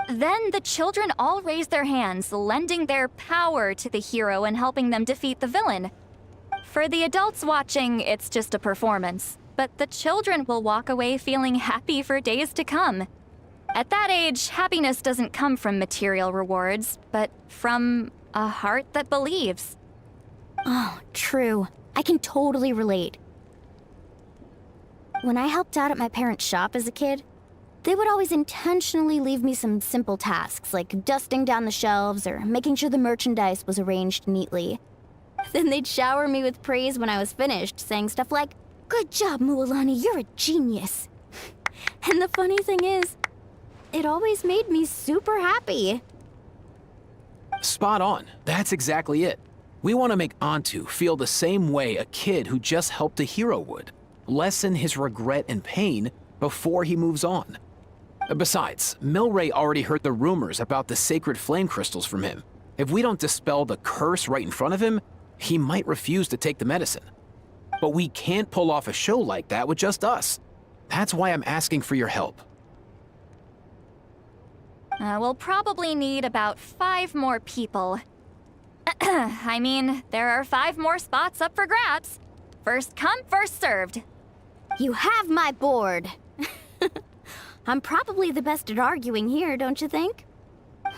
Then the children all raise their hands, lending their power to the hero and helping them defeat the villain. For the adults watching, it's just a performance, but the children will walk away feeling happy for days to come. At that age, happiness doesn't come from material rewards, but from a heart that believes. Oh, true. I can totally relate. When I helped out at my parents' shop as a kid, they would always intentionally leave me some simple tasks, like dusting down the shelves or making sure the merchandise was arranged neatly. Then they'd shower me with praise when I was finished, saying stuff like, "Good job, Mualani, you're a genius." And the funny thing is, it always made me super happy. Spot on. That's exactly it. We want to make Antu feel the same way a kid who just helped a hero would. Lessen his regret and pain before he moves on. Besides, Milray already heard the rumors about the sacred flame crystals from him. If we don't dispel the curse right in front of him, he might refuse to take the medicine. But we can't pull off a show like that with just us. That's why I'm asking for your help. We'll probably need about 5 more people. I mean, there are 5 more spots up for grabs. First come, first served. You have my board. I'm probably the best at arguing here, don't you think?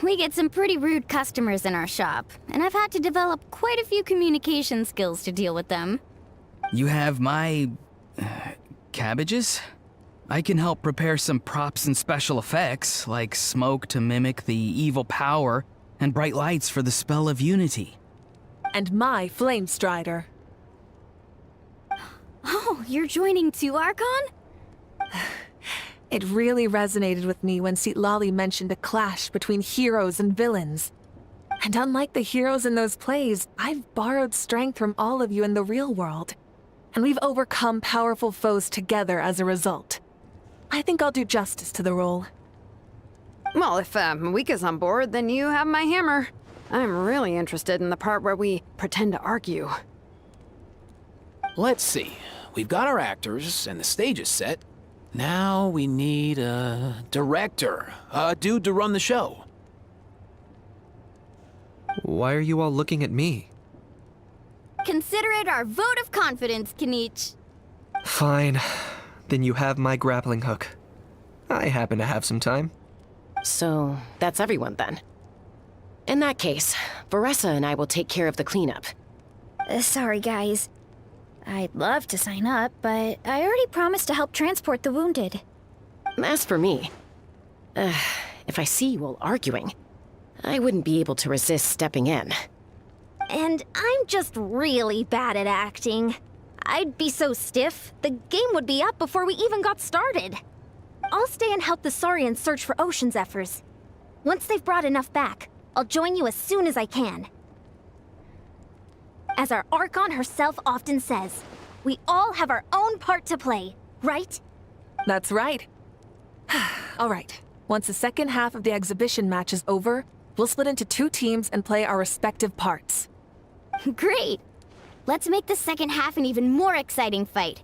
We get some pretty rude customers in our shop, and I've had to develop quite a few communication skills to deal with them. You have my... cabbages? I can help prepare some props and special effects, like smoke to mimic the evil power, and bright lights for the spell of unity. And my flame strider. Oh, you're joining too, Archon? It really resonated with me when Citlali mentioned a clash between heroes and villains. And unlike the heroes in those plays, I've borrowed strength from all of you in the real world. And we've overcome powerful foes together as a result. I think I'll do justice to the role. Well, if Mawika's on board, then you have my hammer. I'm really interested in the part where we pretend to argue. Let's see. We've got our actors, and the stage is set. Now we need a director, a dude to run the show. Why are you all looking at me? Consider it our vote of confidence, Kinich. Fine. Then you have my grappling hook. I happen to have some time. So, that's everyone then. In that case, Varessa and I will take care of the cleanup. Sorry, guys. I'd love to sign up, but I already promised to help transport the wounded. As for me, if I see you all arguing, I wouldn't be able to resist stepping in. And I'm just really bad at acting. I'd be so stiff, the game would be up before we even got started. I'll stay and help the Saurians search for Ocean Zephyrs. Once they've brought enough back, I'll join you as soon as I can. As our Archon herself often says, we all have our own part to play, right? That's right. All right. Once the second half of the exhibition match is over, we'll split into 2 teams and play our respective parts. Great! Let's make the second half an even more exciting fight.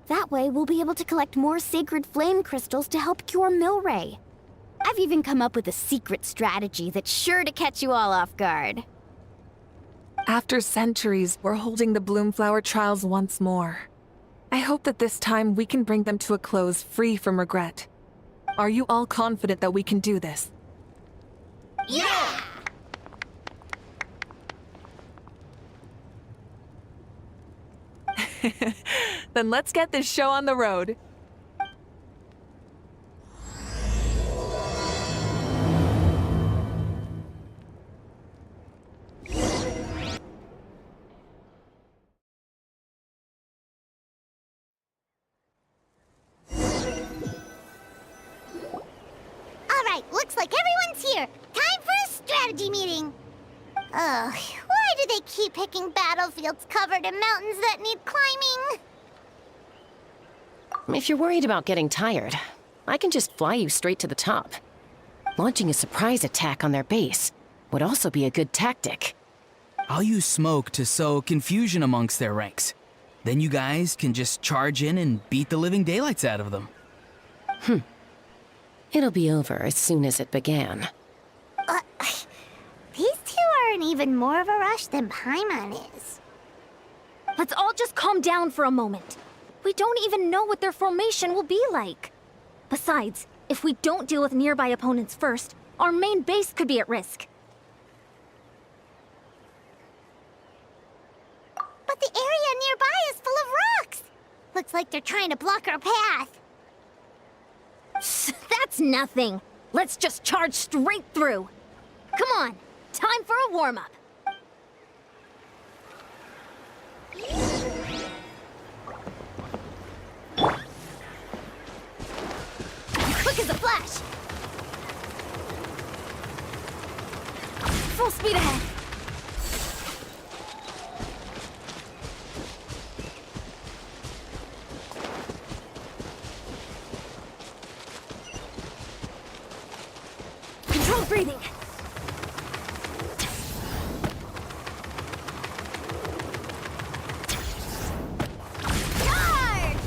That way, we'll be able to collect more sacred flame crystals to help cure Milray. I've even come up with a secret strategy that's sure to catch you all off guard. After centuries, we're holding the Bloomflower trials once more. I hope that this time we can bring them to a close free from regret. Are you all confident that we can do this? Yeah! Then let's get this show on the road. Alright, looks like everyone's here. Time for a strategy meeting. Ugh, why do they keep picking battlefields covered in mountains that need climbing? If you're worried about getting tired, I can just fly you straight to the top. Launching a surprise attack on their base would also be a good tactic. I'll use smoke to sow confusion amongst their ranks. Then you guys can just charge in and beat the living daylights out of them. It'll be over as soon as it began. These two are in even more of a rush than Paimon is. Let's all just calm down for a moment. We don't even know what their formation will be like. Besides, if we don't deal with nearby opponents first, our main base could be at risk. But the area nearby is full of rocks. Looks like they're trying to block our path. That's nothing. Let's just charge straight through. Come on, time for a warm-up. Quick as a flash. Full speed ahead. Controlled breathing. Charge!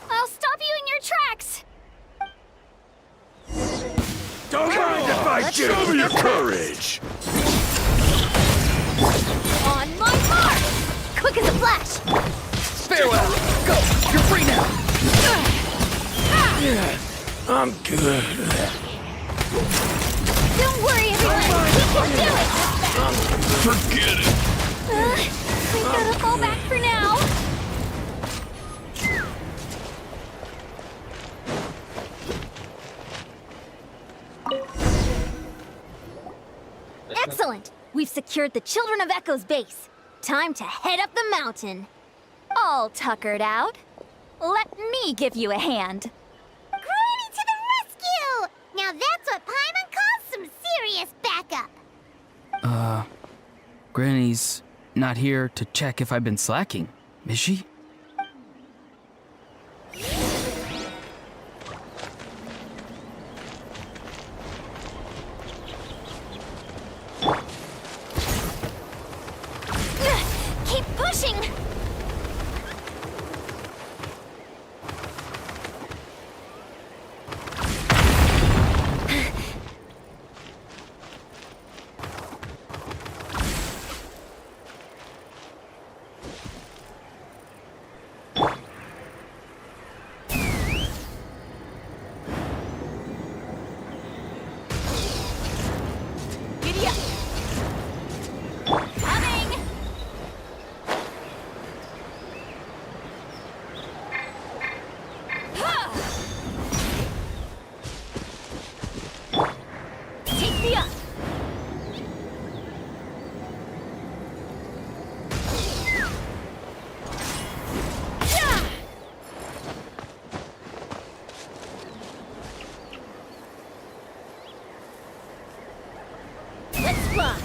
I'll stop you in your tracks! Don't mind if I show me your courage! quick as a flash! Farewell! Go! You're free now! Yeah, I'm good. Don't worry, everyone! We can do it! Forget it! We've gotta fall back for now. Excellent! We've secured the Children of Echo's base. Time to head up the mountain. All tuckered out. Let me give you a hand. Granny to the rescue! Now that's what Paimon calls some serious backup. Granny's not here to check if I've been slacking, is she? Keep pushing! Giddy up! Coming! Take me up! Let's fly!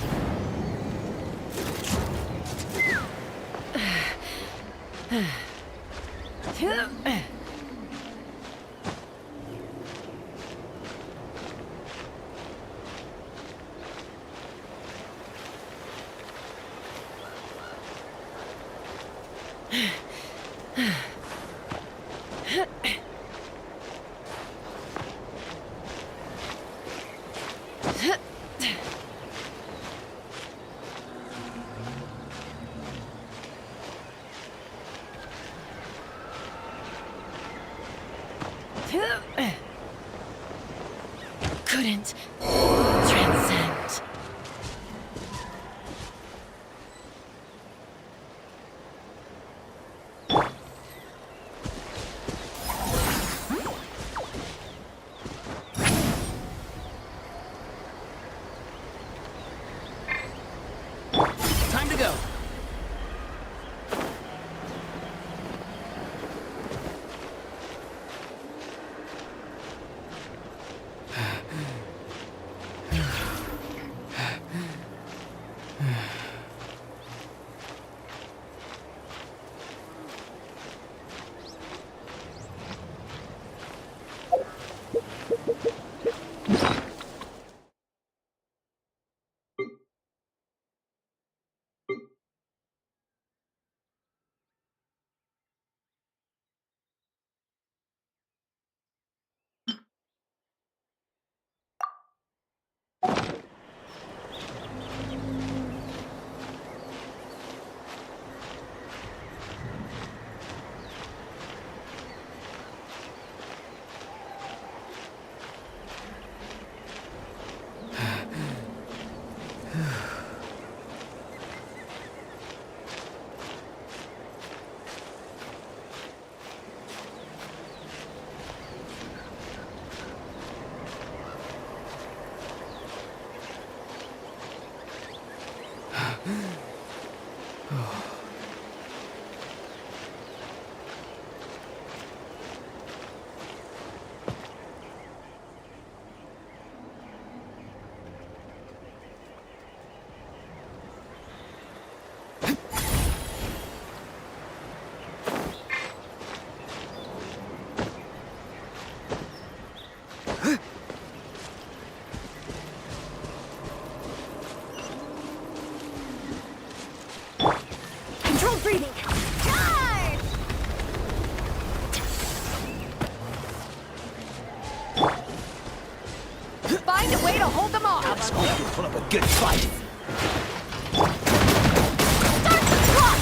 Couldn't transcend. Time to go. Controlled breathing! Charge! Find a way to hold them off! Let's hope you put up a good fight. Start the clock!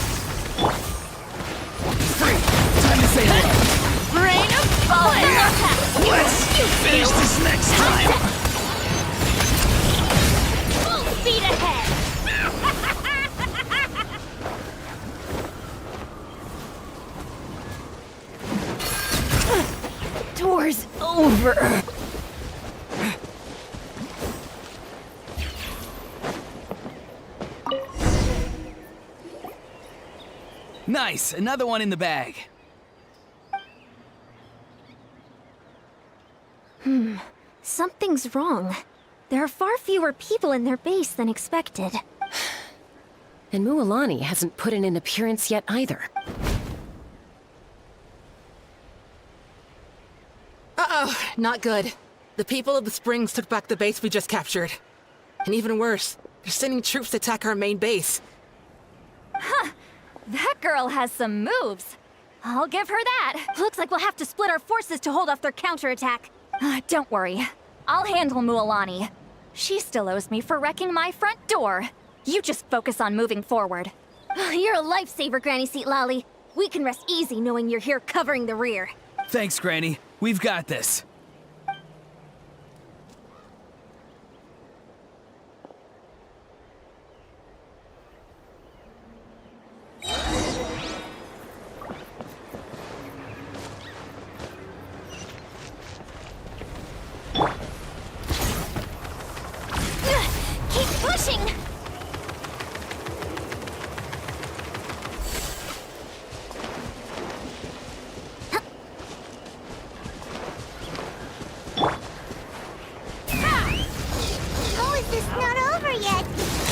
Finish this next time! Full speed ahead! Door's over. Nice, another one in the bag. Something's wrong. There are far fewer people in their base than expected. And Mualani hasn't put in an appearance yet either. Uh-oh, not good. The people of the Springs took back the base we just captured. And even worse, they're sending troops to attack our main base. Huh. That girl has some moves. I'll give her that. Looks like we'll have to split our forces to hold off their counterattack. Don't worry. I'll handle Mualani. She still owes me for wrecking my front door. You just focus on moving forward. You're a lifesaver, Granny Seat Lolly. We can rest easy knowing you're here covering the rear. Thanks, Granny. We've got this. Keep pushing! Oh, is this not over yet?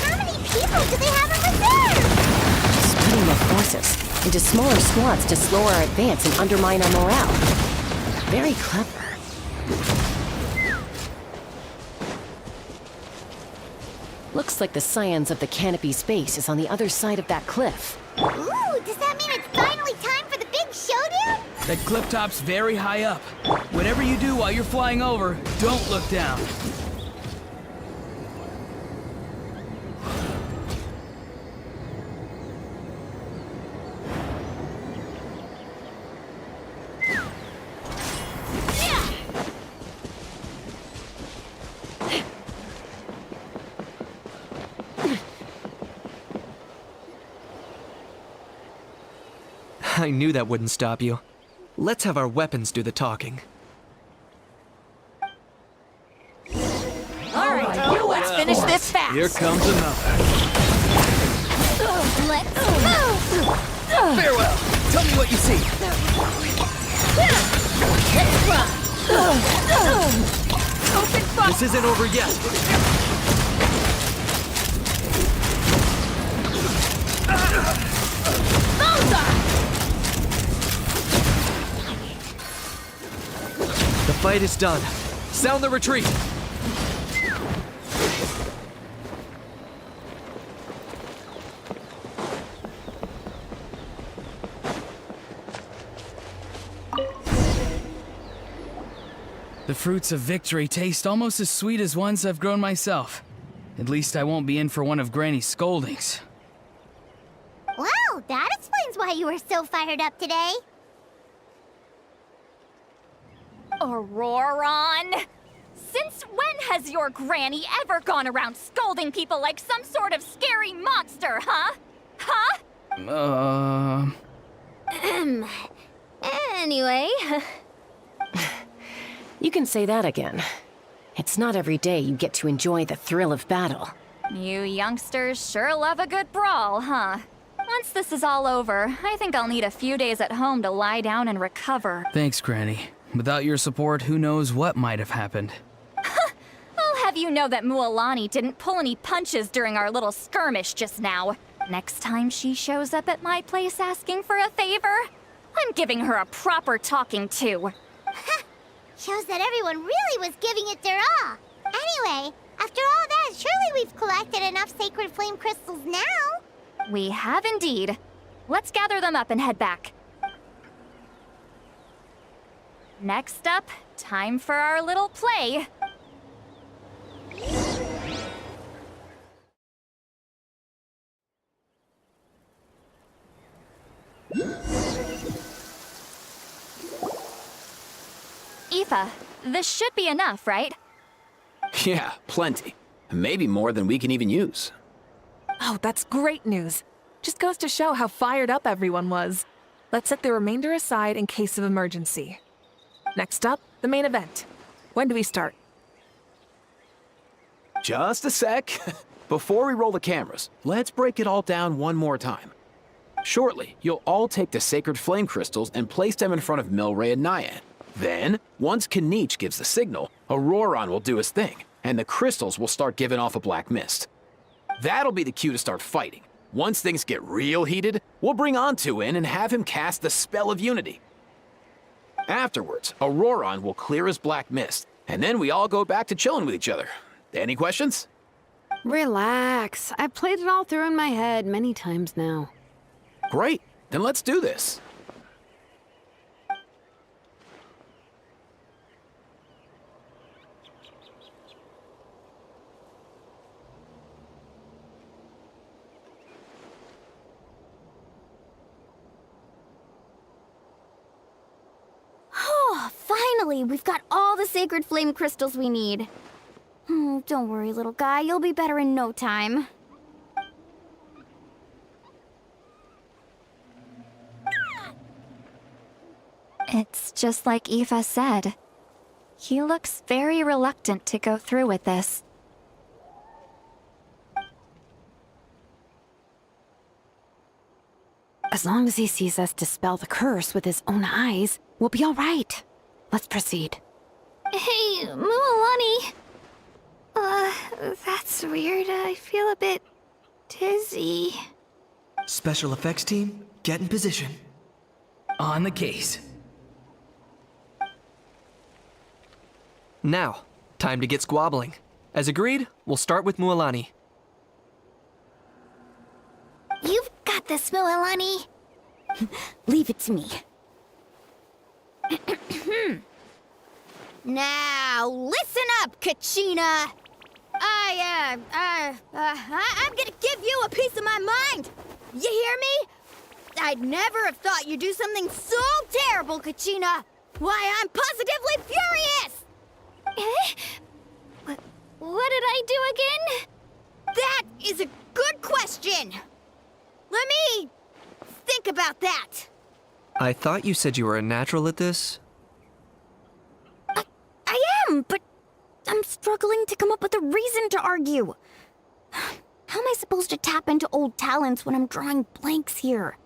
How many people do they have in reserve? Splitting their forces into smaller squads to slow our advance and undermine our morale. Very clever. Looks like the Scions of the Canopy Space is on the other side of that cliff. Ooh, does that mean it's finally time for the big showdown? That cliff top's very high up. Whatever you do while you're flying over, don't look down. I knew that wouldn't stop you. Let's have our weapons do the talking. All right, let's finish this fast. Here comes another. Let's move! Farewell! Tell me what you see. Let's run! Open fire! This isn't over yet. The fight is done. Sound the retreat! The fruits of victory taste almost as sweet as ones I've grown myself. At least I won't be in for one of Granny's scoldings. Well, that explains why you were so fired up today. Auroron! Since when has your granny ever gone around scolding people like some sort of scary monster, huh? Huh? Anyway... You can say that again. It's not every day you get to enjoy the thrill of battle. You youngsters sure love a good brawl, huh? Once this is all over, I think I'll need a few days at home to lie down and recover. Thanks, Granny. Without your support, who knows what might have happened. I'll have you know that Mualani didn't pull any punches during our little skirmish just now. Next time she shows up at my place asking for a favor, I'm giving her a proper talking to. Shows that everyone really was giving it their all. Anyway, after all that, surely we've collected enough sacred flame crystals now. We have indeed. Let's gather them up and head back. Next up, time for our little play. Aoife, this should be enough, right? Yeah, plenty. Maybe more than we can even use. Oh, that's great news. Just goes to show how fired up everyone was. Let's set the remainder aside in case of emergency. Next up, the main event. When do we start? Just a sec. Before we roll the cameras, let's break it all down one more time. Shortly, you'll all take the sacred flame crystals and place them in front of Milray and Nyan. Then, once Kinich gives the signal, Auroron will do his thing, and the crystals will start giving off a black mist. That'll be the cue to start fighting. Once things get real heated, we'll bring Antu in and have him cast the Spell of Unity. Afterwards, Auroron will clear his black mist, and then we all go back to chilling with each other. Any questions? Relax. I've played it all through in my head many times now. Great, then let's do this. Oh, finally! We've got all the sacred flame crystals we need. Don't worry, little guy. You'll be better in no time. It's just like Eva said. He looks very reluctant to go through with this. As long as he sees us dispel the curse with his own eyes, we'll be all right. Let's proceed. Hey, Mualani. That's weird. I feel a bit dizzy. Special effects team, get in position. On the case. Now, time to get squabbling. As agreed, we'll start with Mualani. You've got this, Mualani. Leave it to me. Now, listen up, Kachina. I'm gonna give you a piece of my mind. You hear me? I'd never have thought you'd do something so terrible, Kachina. Why, I'm positively furious! What did I do again? That is a good question. Let me think about that. I thought you said you were a natural at this. I am, but I'm struggling to come up with a reason to argue. How am I supposed to tap into old talents when I'm drawing blanks here?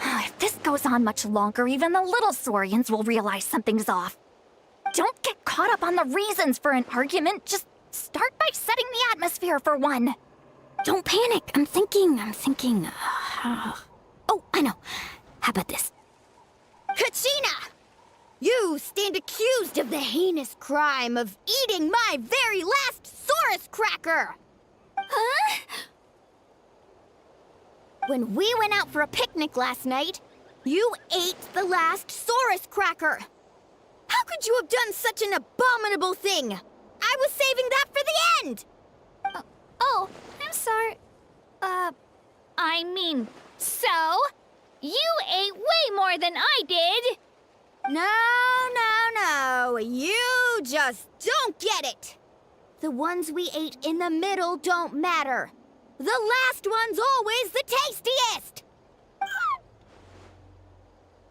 If this goes on much longer, even the little Saurians will realize something's off. Don't get caught up on the reasons for an argument. Just start by setting the atmosphere for one. Don't panic. I'm thinking. Oh, I know. How about this? Kachina! You stand accused of the heinous crime of eating my very last Saurus cracker! Huh? When we went out for a picnic last night, you ate the last Saurus cracker. How could you have done such an abominable thing? I was saving that for the end! Oh, I'm sorry. I mean, so? You ate way more than I did! No. You just don't get it. The ones we ate in the middle don't matter. The last one's always the tastiest!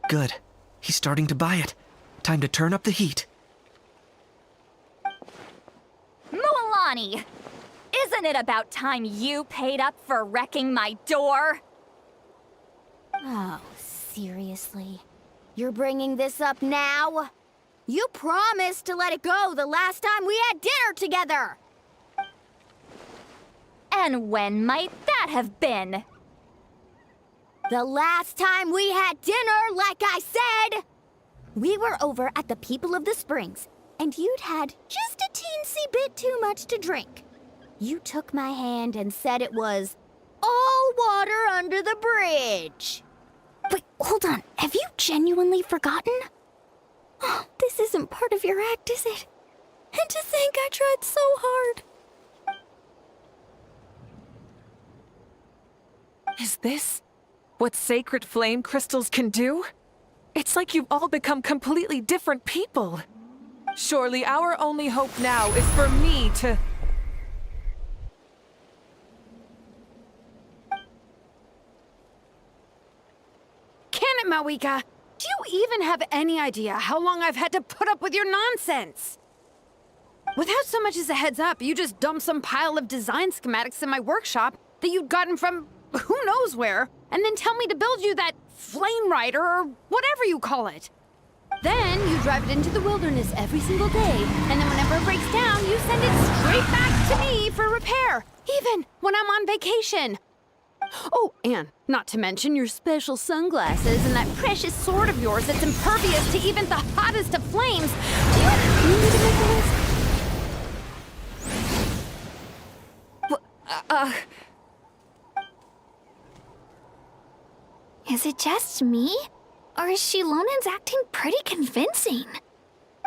Good. He's starting to buy it. Time to turn up the heat. Mualani! Isn't it about time you paid up for wrecking my door? Oh, seriously? You're bringing this up now? You promised to let it go the last time we had dinner together! And when might that have been? The last time we had dinner, like I said! We were over at the People of the Springs, and you'd had just a teensy bit too much to drink. You took my hand and said it was all water under the bridge. Wait, hold on. Have you genuinely forgotten? Oh, this isn't part of your act, is it? And to think I tried so hard. Is this what sacred flame crystals can do? It's like you've all become completely different people. Surely our only hope now is for me to... Can it, Mawika? Do you even have any idea how long I've had to put up with your nonsense? Without so much as a heads up, you just dumped some pile of design schematics in my workshop that you'd gotten from who knows where, and then tell me to build you that flame rider or whatever you call it. Then you drive it into the wilderness every single day, and then whenever it breaks down, you send it straight back to me for repair, even when I'm on vacation. Oh, and not to mention your special sunglasses and that precious sword of yours that's impervious to even the hottest of flames. Do you need to make a list? Is it just me? Or is Shilonen's acting pretty convincing?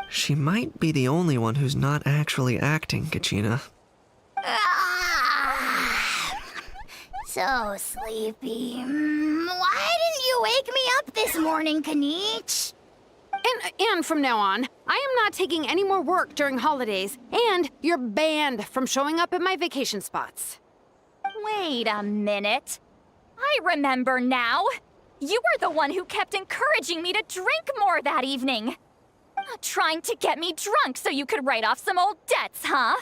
She might be the only one who's not actually acting, Kachina. So sleepy. Why didn't you wake me up this morning, Kanich? And from now on, I am not taking any more work during holidays, and you're banned from showing up at my vacation spots. Wait a minute. I remember now. You were the one who kept encouraging me to drink more that evening. Trying to get me drunk so you could write off some old debts, huh?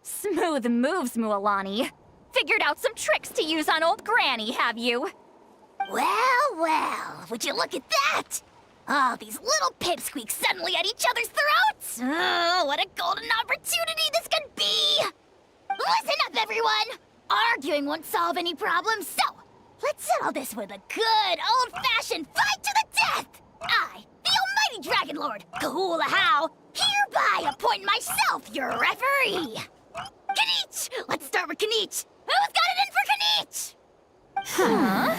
Smooth moves, Mualani. Figured out some tricks to use on old Granny, have you? Well, would you look at that? Oh, these little pipsqueaks suddenly at each other's throats! Oh, what a golden opportunity this could be! Listen up, everyone! Arguing won't solve any problems, so let's settle this with a good old-fashioned fight to the death! I, the almighty Dragon Lord, Kahula How, hereby appoint myself your referee! Kanich! Let's start with Kanich! Who's got it in for Kanich? Huh?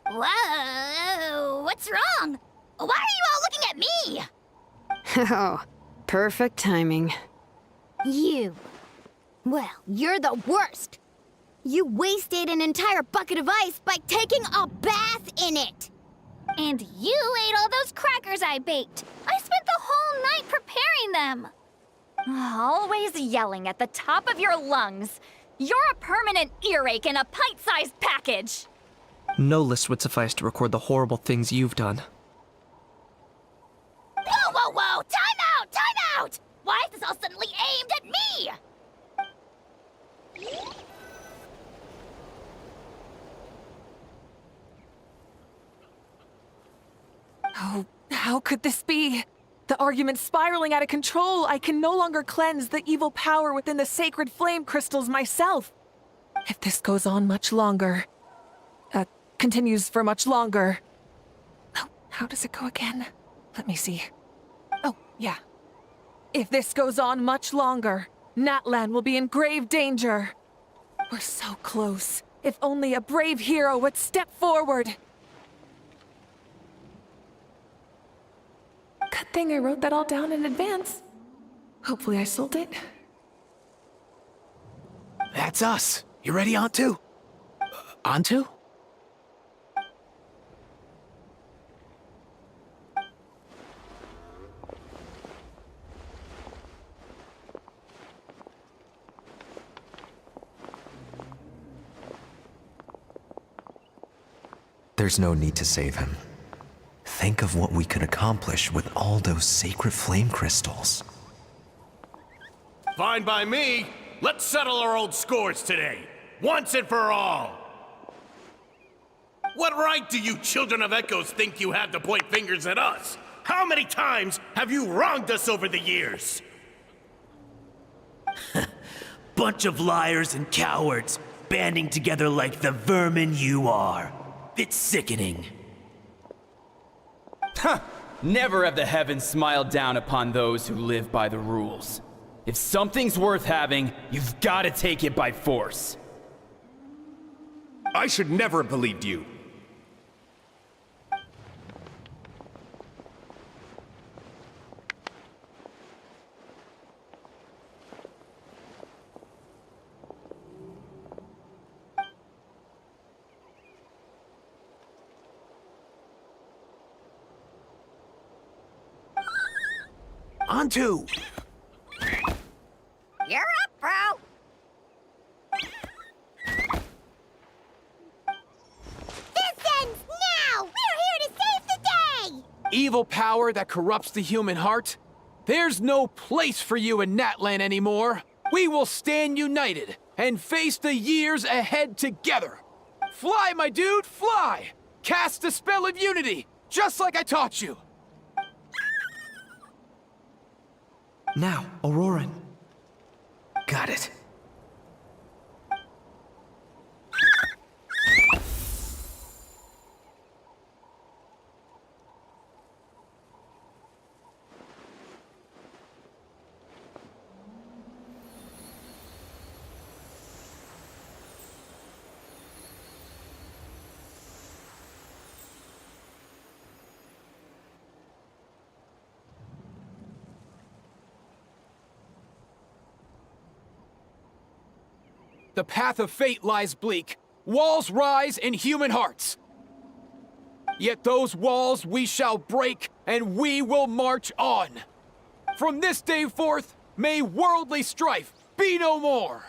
Whoa, what's wrong? Why are you all looking at me? Oh, perfect timing. You. Well, you're the worst. You wasted an entire bucket of ice by taking a bath in it. And you ate all those crackers I baked. I spent the whole night preparing them. Always yelling at the top of your lungs. You're a permanent earache in a pint-sized package. No list would suffice to record the horrible things you've done. Whoa! Time out! Why is this all suddenly aimed at me? Oh, how could this be? The argument's spiraling out of control. I can no longer cleanse the evil power within the sacred flame crystals myself. If this goes on much longer... continues for much longer... Oh, how does it go again? Let me see. Oh, yeah. If this goes on much longer, Natlan will be in grave danger. We're so close. If only a brave hero would step forward. Good thing I wrote that all down in advance. Hopefully I sold it. That's us. You ready, Antu? Antu? There's no need to save him. Think of what we could accomplish with all those sacred flame crystals. Fine by me. Let's settle our old scores today, once and for all. What right do you children of Echoes think you have to point fingers at us? How many times have you wronged us over the years? Bunch of liars and cowards, banding together like the vermin you are. It's sickening. Huh! Never have the heavens smiled down upon those who live by the rules. If something's worth having, you've got to take it by force. I should never have believed you. On to! You're up, bro! This ends now! We're here to save the day! Evil power that corrupts the human heart? There's no place for you in Natlan anymore! We will stand united and face the years ahead together! Fly, my dude, fly! Cast the spell of unity, just like I taught you! Now, Auroran. Got it. The path of fate lies bleak. Walls rise in human hearts. Yet those walls we shall break, and we will march on. From this day forth, may worldly strife be no more.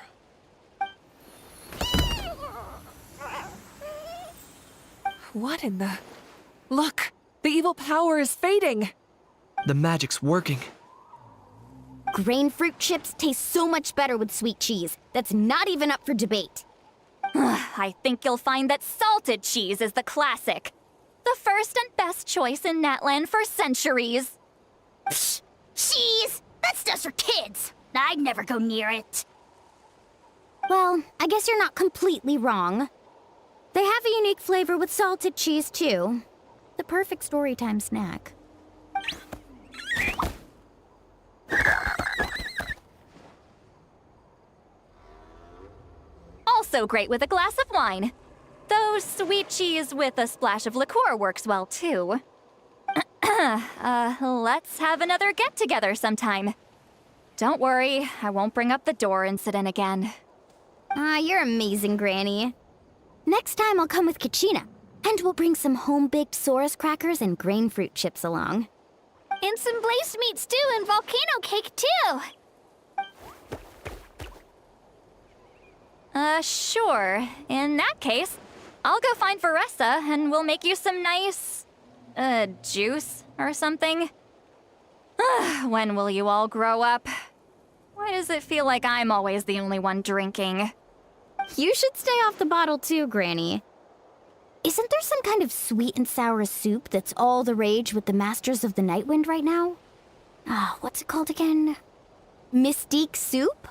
What in the... Look! The evil power is fading! The magic's working. Grain fruit chips taste so much better with sweet cheese. That's not even up for debate. I think you'll find that salted cheese is the classic. The first and best choice in Natlan for centuries. Psh, cheese! That stuff's for kids. I'd never go near it. Well, I guess you're not completely wrong. They have a unique flavor with salted cheese, too. The perfect storytime snack. Also great with a glass of wine. Though sweet cheese with a splash of liqueur works well, too. Let's have another get-together sometime. Don't worry, I won't bring up the door incident again. You're amazing, Granny. Next time I'll come with Kachina, and we'll bring some home-baked Saurus crackers and grain fruit chips along. And some blaze meat stew and volcano cake, too! Sure. In that case, I'll go find Varessa and we'll make you some nice... juice or something. When will you all grow up? Why does it feel like I'm always the only one drinking? You should stay off the bottle too, Granny. Isn't there some kind of sweet and sour soup that's all the rage with the Masters of the Nightwind right now? What's it called again? Mystique soup?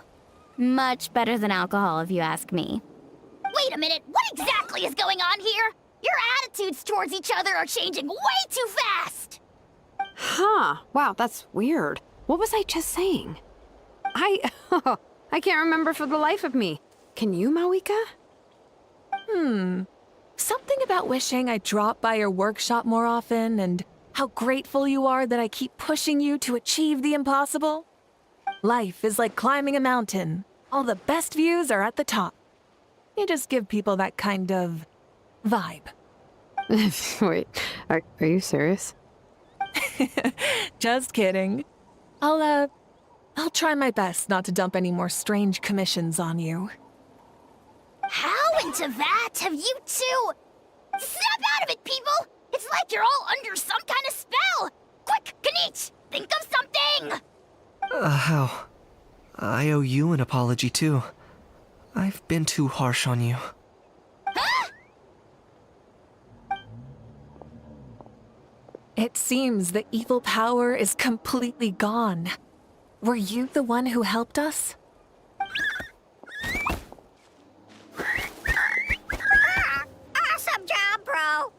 Much better than alcohol, if you ask me. Wait a minute, what exactly is going on here? Your attitudes towards each other are changing way too fast! Huh. Wow, that's weird. What was I just saying? I can't remember for the life of me. Can you, Mawika? Something about wishing I dropped by your workshop more often and how grateful you are that I keep pushing you to achieve the impossible. Life is like climbing a mountain. All the best views are at the top. You just give people that kind of vibe. Wait, are you serious? Just kidding. I'll try my best not to dump any more strange commissions on you. How into that have you two? Snap out of it, people! It's like you're all under some kind of spell! Quick, Kanich, think of something! How? I owe you an apology, too. I've been too harsh on you. Huh? It seems the evil power is completely gone. Were you the one who helped us? Awesome job, bro!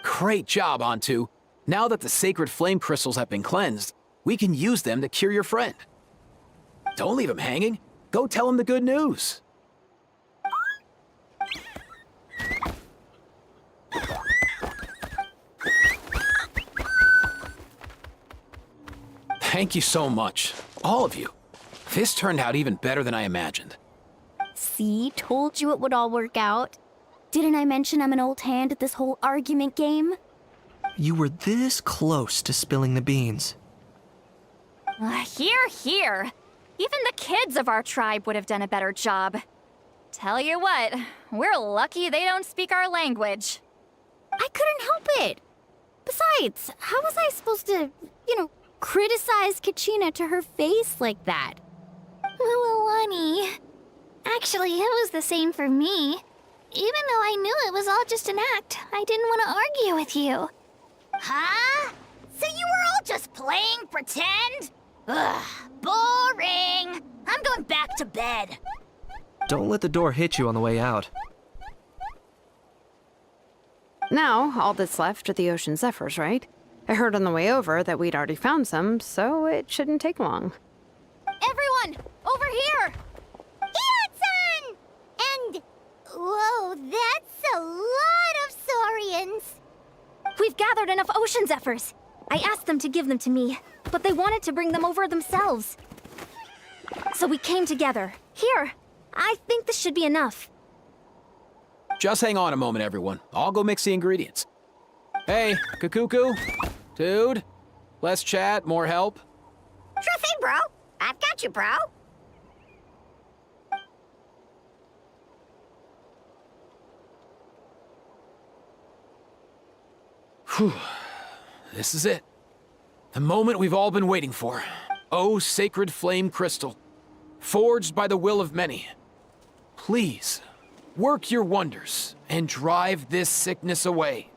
Great job, Antu. Now that the sacred flame crystals have been cleansed, we can use them to cure your friend. Don't leave him hanging. Go tell him the good news. Thank you so much, all of you. This turned out even better than I imagined. See, told you it would all work out. Didn't I mention I'm an old hand at this whole argument game? You were this close to spilling the beans. Here. Even the kids of our tribe would have done a better job. Tell you what, we're lucky they don't speak our language. I couldn't help it. Besides, how was I supposed to, criticize Kachina to her face like that? Mualani. Actually, it was the same for me. Even though I knew it was all just an act, I didn't want to argue with you. Huh? So you were all just playing pretend? Ugh, boring. I'm going back to bed. Don't let the door hit you on the way out. Now, all that's left are the ocean zephyrs, right? I heard on the way over that we'd already found some, so it shouldn't take long. Everyone, over here! Ian-san! And... whoa, that's a lot of saurians. We've gathered enough ocean zephyrs. I asked them to give them to me, but they wanted to bring them over themselves. So we came together. Here, I think this should be enough. Just hang on a moment, everyone. I'll go mix the ingredients. Hey, Kakuku? Dude? Less chat, more help? Sure thing, bro. I've got you, bro. Whew. This is it. The moment we've all been waiting for. Oh, sacred flame crystal. Forged by the will of many. Please, work your wonders and drive this sickness away.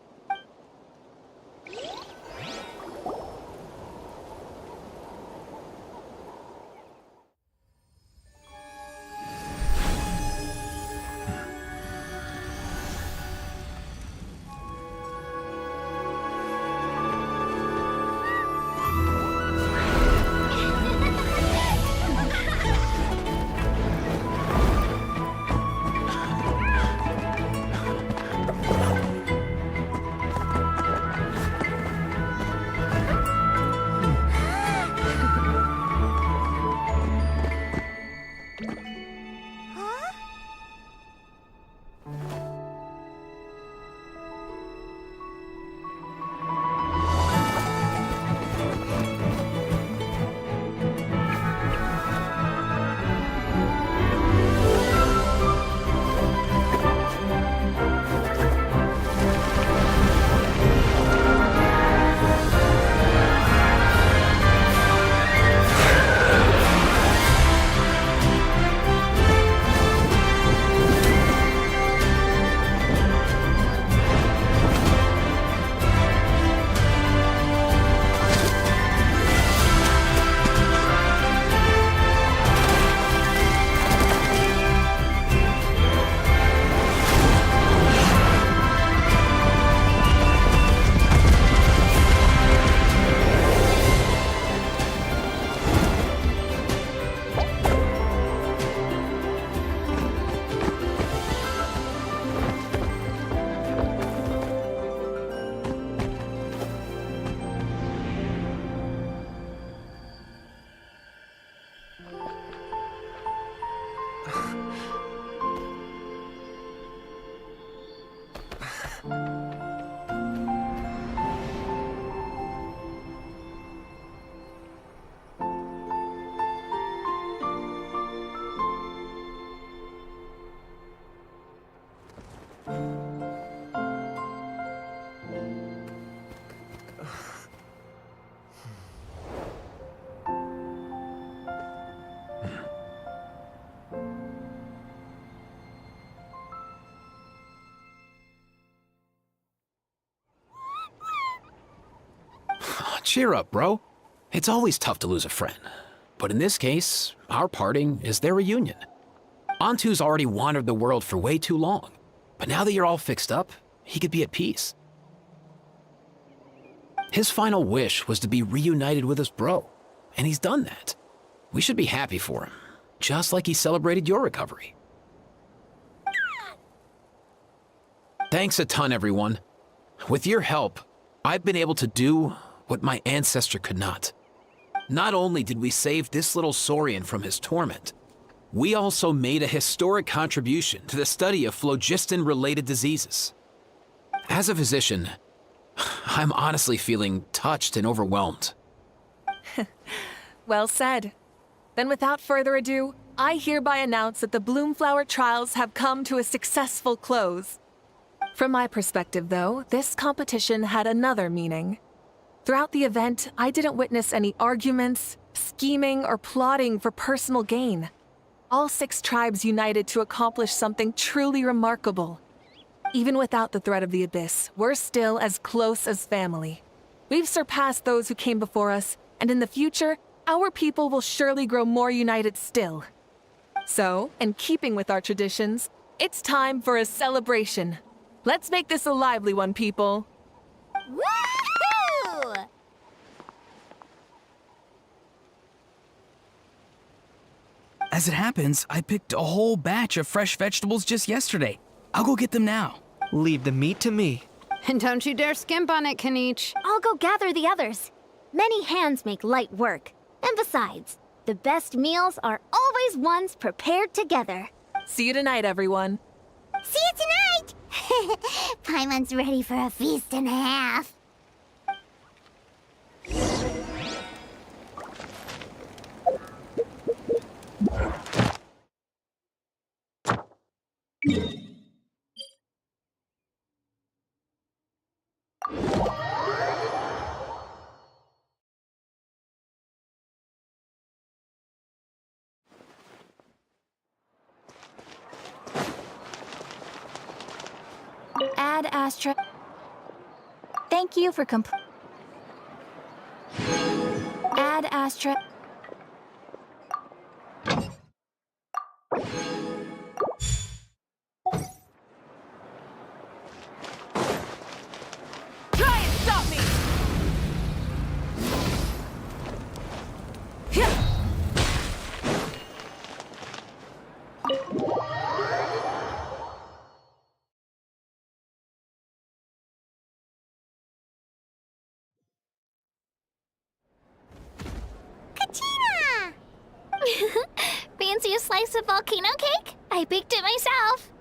Cheer up, bro. It's always tough to lose a friend. But in this case, our parting is their reunion. Antu's already wandered the world for way too long. But now that you're all fixed up, he could be at peace. His final wish was to be reunited with his bro, and he's done that. We should be happy for him, just like he celebrated your recovery. Thanks a ton, everyone. With your help, I've been able to do what my ancestor could not. Not only did we save this little saurian from his torment, we also made a historic contribution to the study of phlogiston-related diseases. As a physician, I'm honestly feeling touched and overwhelmed. Well said. Then without further ado, I hereby announce that the Bloomflower trials have come to a successful close. From my perspective, though, this competition had another meaning. Throughout the event, I didn't witness any arguments, scheming, or plotting for personal gain. All 6 tribes united to accomplish something truly remarkable. Even without the threat of the Abyss, we're still as close as family. We've surpassed those who came before us, and in the future, our people will surely grow more united still. So, in keeping with our traditions, it's time for a celebration. Let's make this a lively one, people. Woohoo! As it happens, I picked a whole batch of fresh vegetables just yesterday. I'll go get them now. Leave the meat to me. And don't you dare skimp on it, Kanich. I'll go gather the others. Many hands make light work. And besides, the best meals are always ones prepared together. See you tonight, everyone. See you tonight! Paimon's ready for a feast and a half. Ad Astra. Thank you for Ad Astra. Try and stop me! Katina! Fancy a slice of volcano cake? I baked it myself.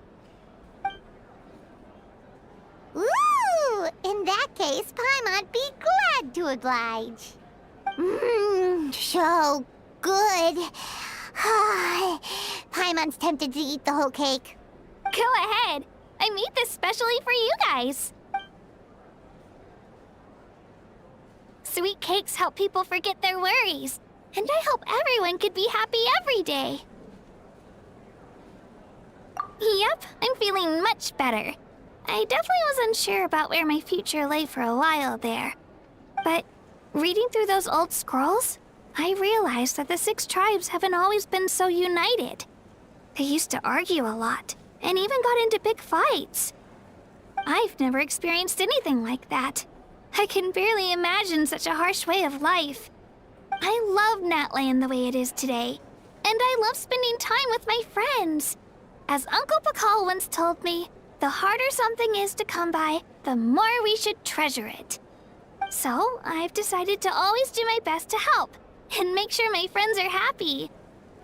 Ooh! In that case, Paimon'd be glad to oblige. Mmm, so good. Paimon's tempted to eat the whole cake. Go ahead. I made this specially for you guys. Sweet cakes help people forget their worries. And I hope everyone could be happy every day. Yep, I'm feeling much better. I definitely was unsure about where my future lay for a while there. But reading through those old scrolls, I realized that the 6 tribes haven't always been so united. They used to argue a lot, and even got into big fights. I've never experienced anything like that. I can barely imagine such a harsh way of life. I love Natland the way it is today, and I love spending time with my friends. As Uncle Pakal once told me, the harder something is to come by, the more we should treasure it. So, I've decided to always do my best to help, and make sure my friends are happy.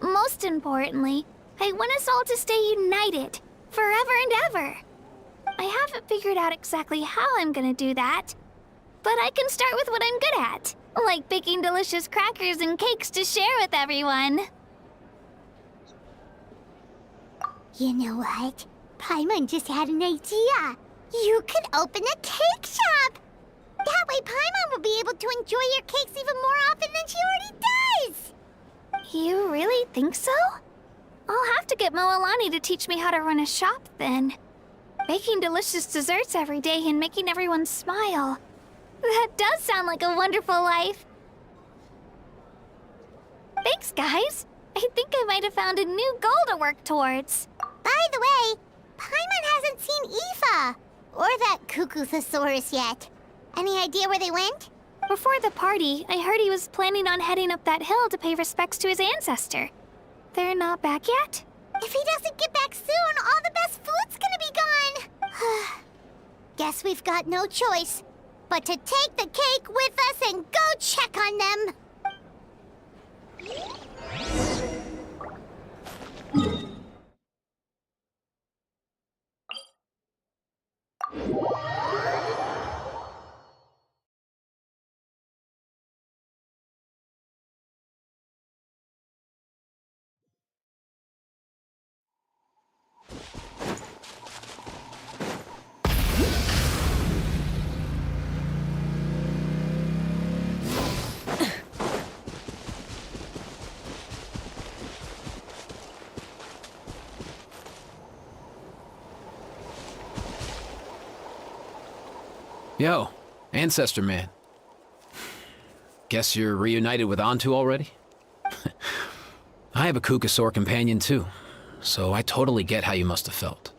Most importantly, I want us all to stay united, forever and ever. I haven't figured out exactly how I'm gonna do that, but I can start with what I'm good at, like baking delicious crackers and cakes to share with everyone. You know what? Paimon just had an idea. You could open a cake shop. That way Paimon will be able to enjoy your cakes even more often than she already does. You really think so? I'll have to get Moalani to teach me how to run a shop then. Baking delicious desserts every day and making everyone smile. That does sound like a wonderful life. Thanks, guys. I think I might have found a new goal to work towards. By the way, Paimon hasn't seen Aoife or that Cuckoo-thosaurus yet. Any idea where they went? Before the party, I heard he was planning on heading up that hill to pay respects to his ancestor. They're not back yet? If he doesn't get back soon, all the best food's gonna be gone. Guess we've got no choice but to take the cake with us and go check on them. Yo, Ancestor Man. Guess you're reunited with Antu already? I have a Kukasaur companion too, so I totally get how you must have felt.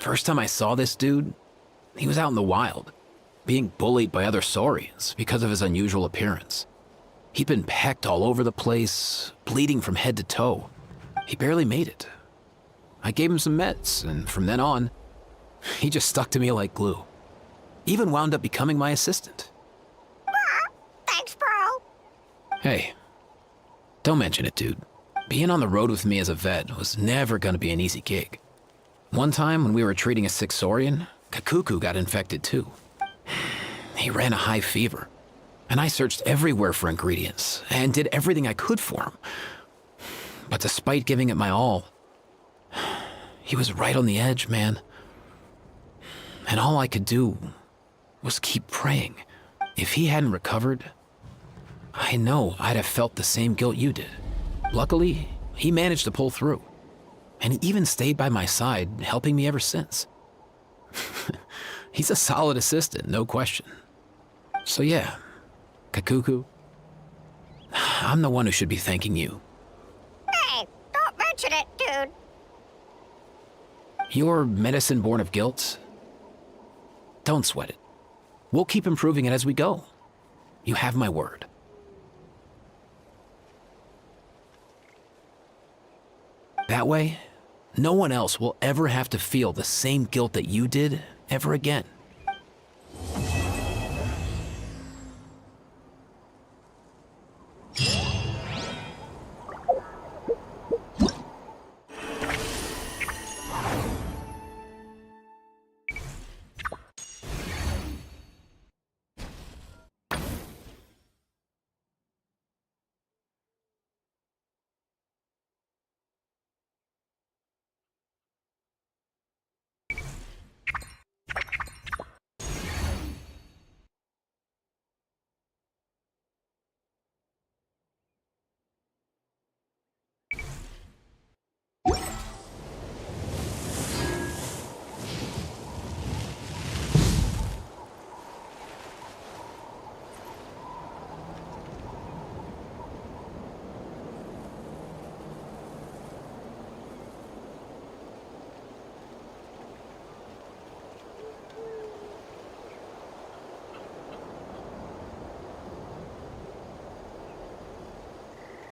First time I saw this dude, he was out in the wild, being bullied by other saurians because of his unusual appearance. He'd been pecked all over the place, bleeding from head to toe. He barely made it. I gave him some meds, and from then on, he just stuck to me like glue. Even wound up becoming my assistant. Thanks, bro. Hey, don't mention it, dude. Being on the road with me as a vet was never gonna be an easy gig. One time when we were treating a sick saurian, Kakuku got infected too. He ran a high fever, and I searched everywhere for ingredients and did everything I could for him. But despite giving it my all, he was right on the edge, man. And all I could do was keep praying. If he hadn't recovered, I know I'd have felt the same guilt you did. Luckily, he managed to pull through. And he even stayed by my side, helping me ever since. He's a solid assistant, no question. So yeah, Kakuku, I'm the one who should be thanking you. Hey, don't mention it, dude. Your medicine born of guilt? Don't sweat it. We'll keep improving it as we go. You have my word. That way, no one else will ever have to feel the same guilt that you did ever again.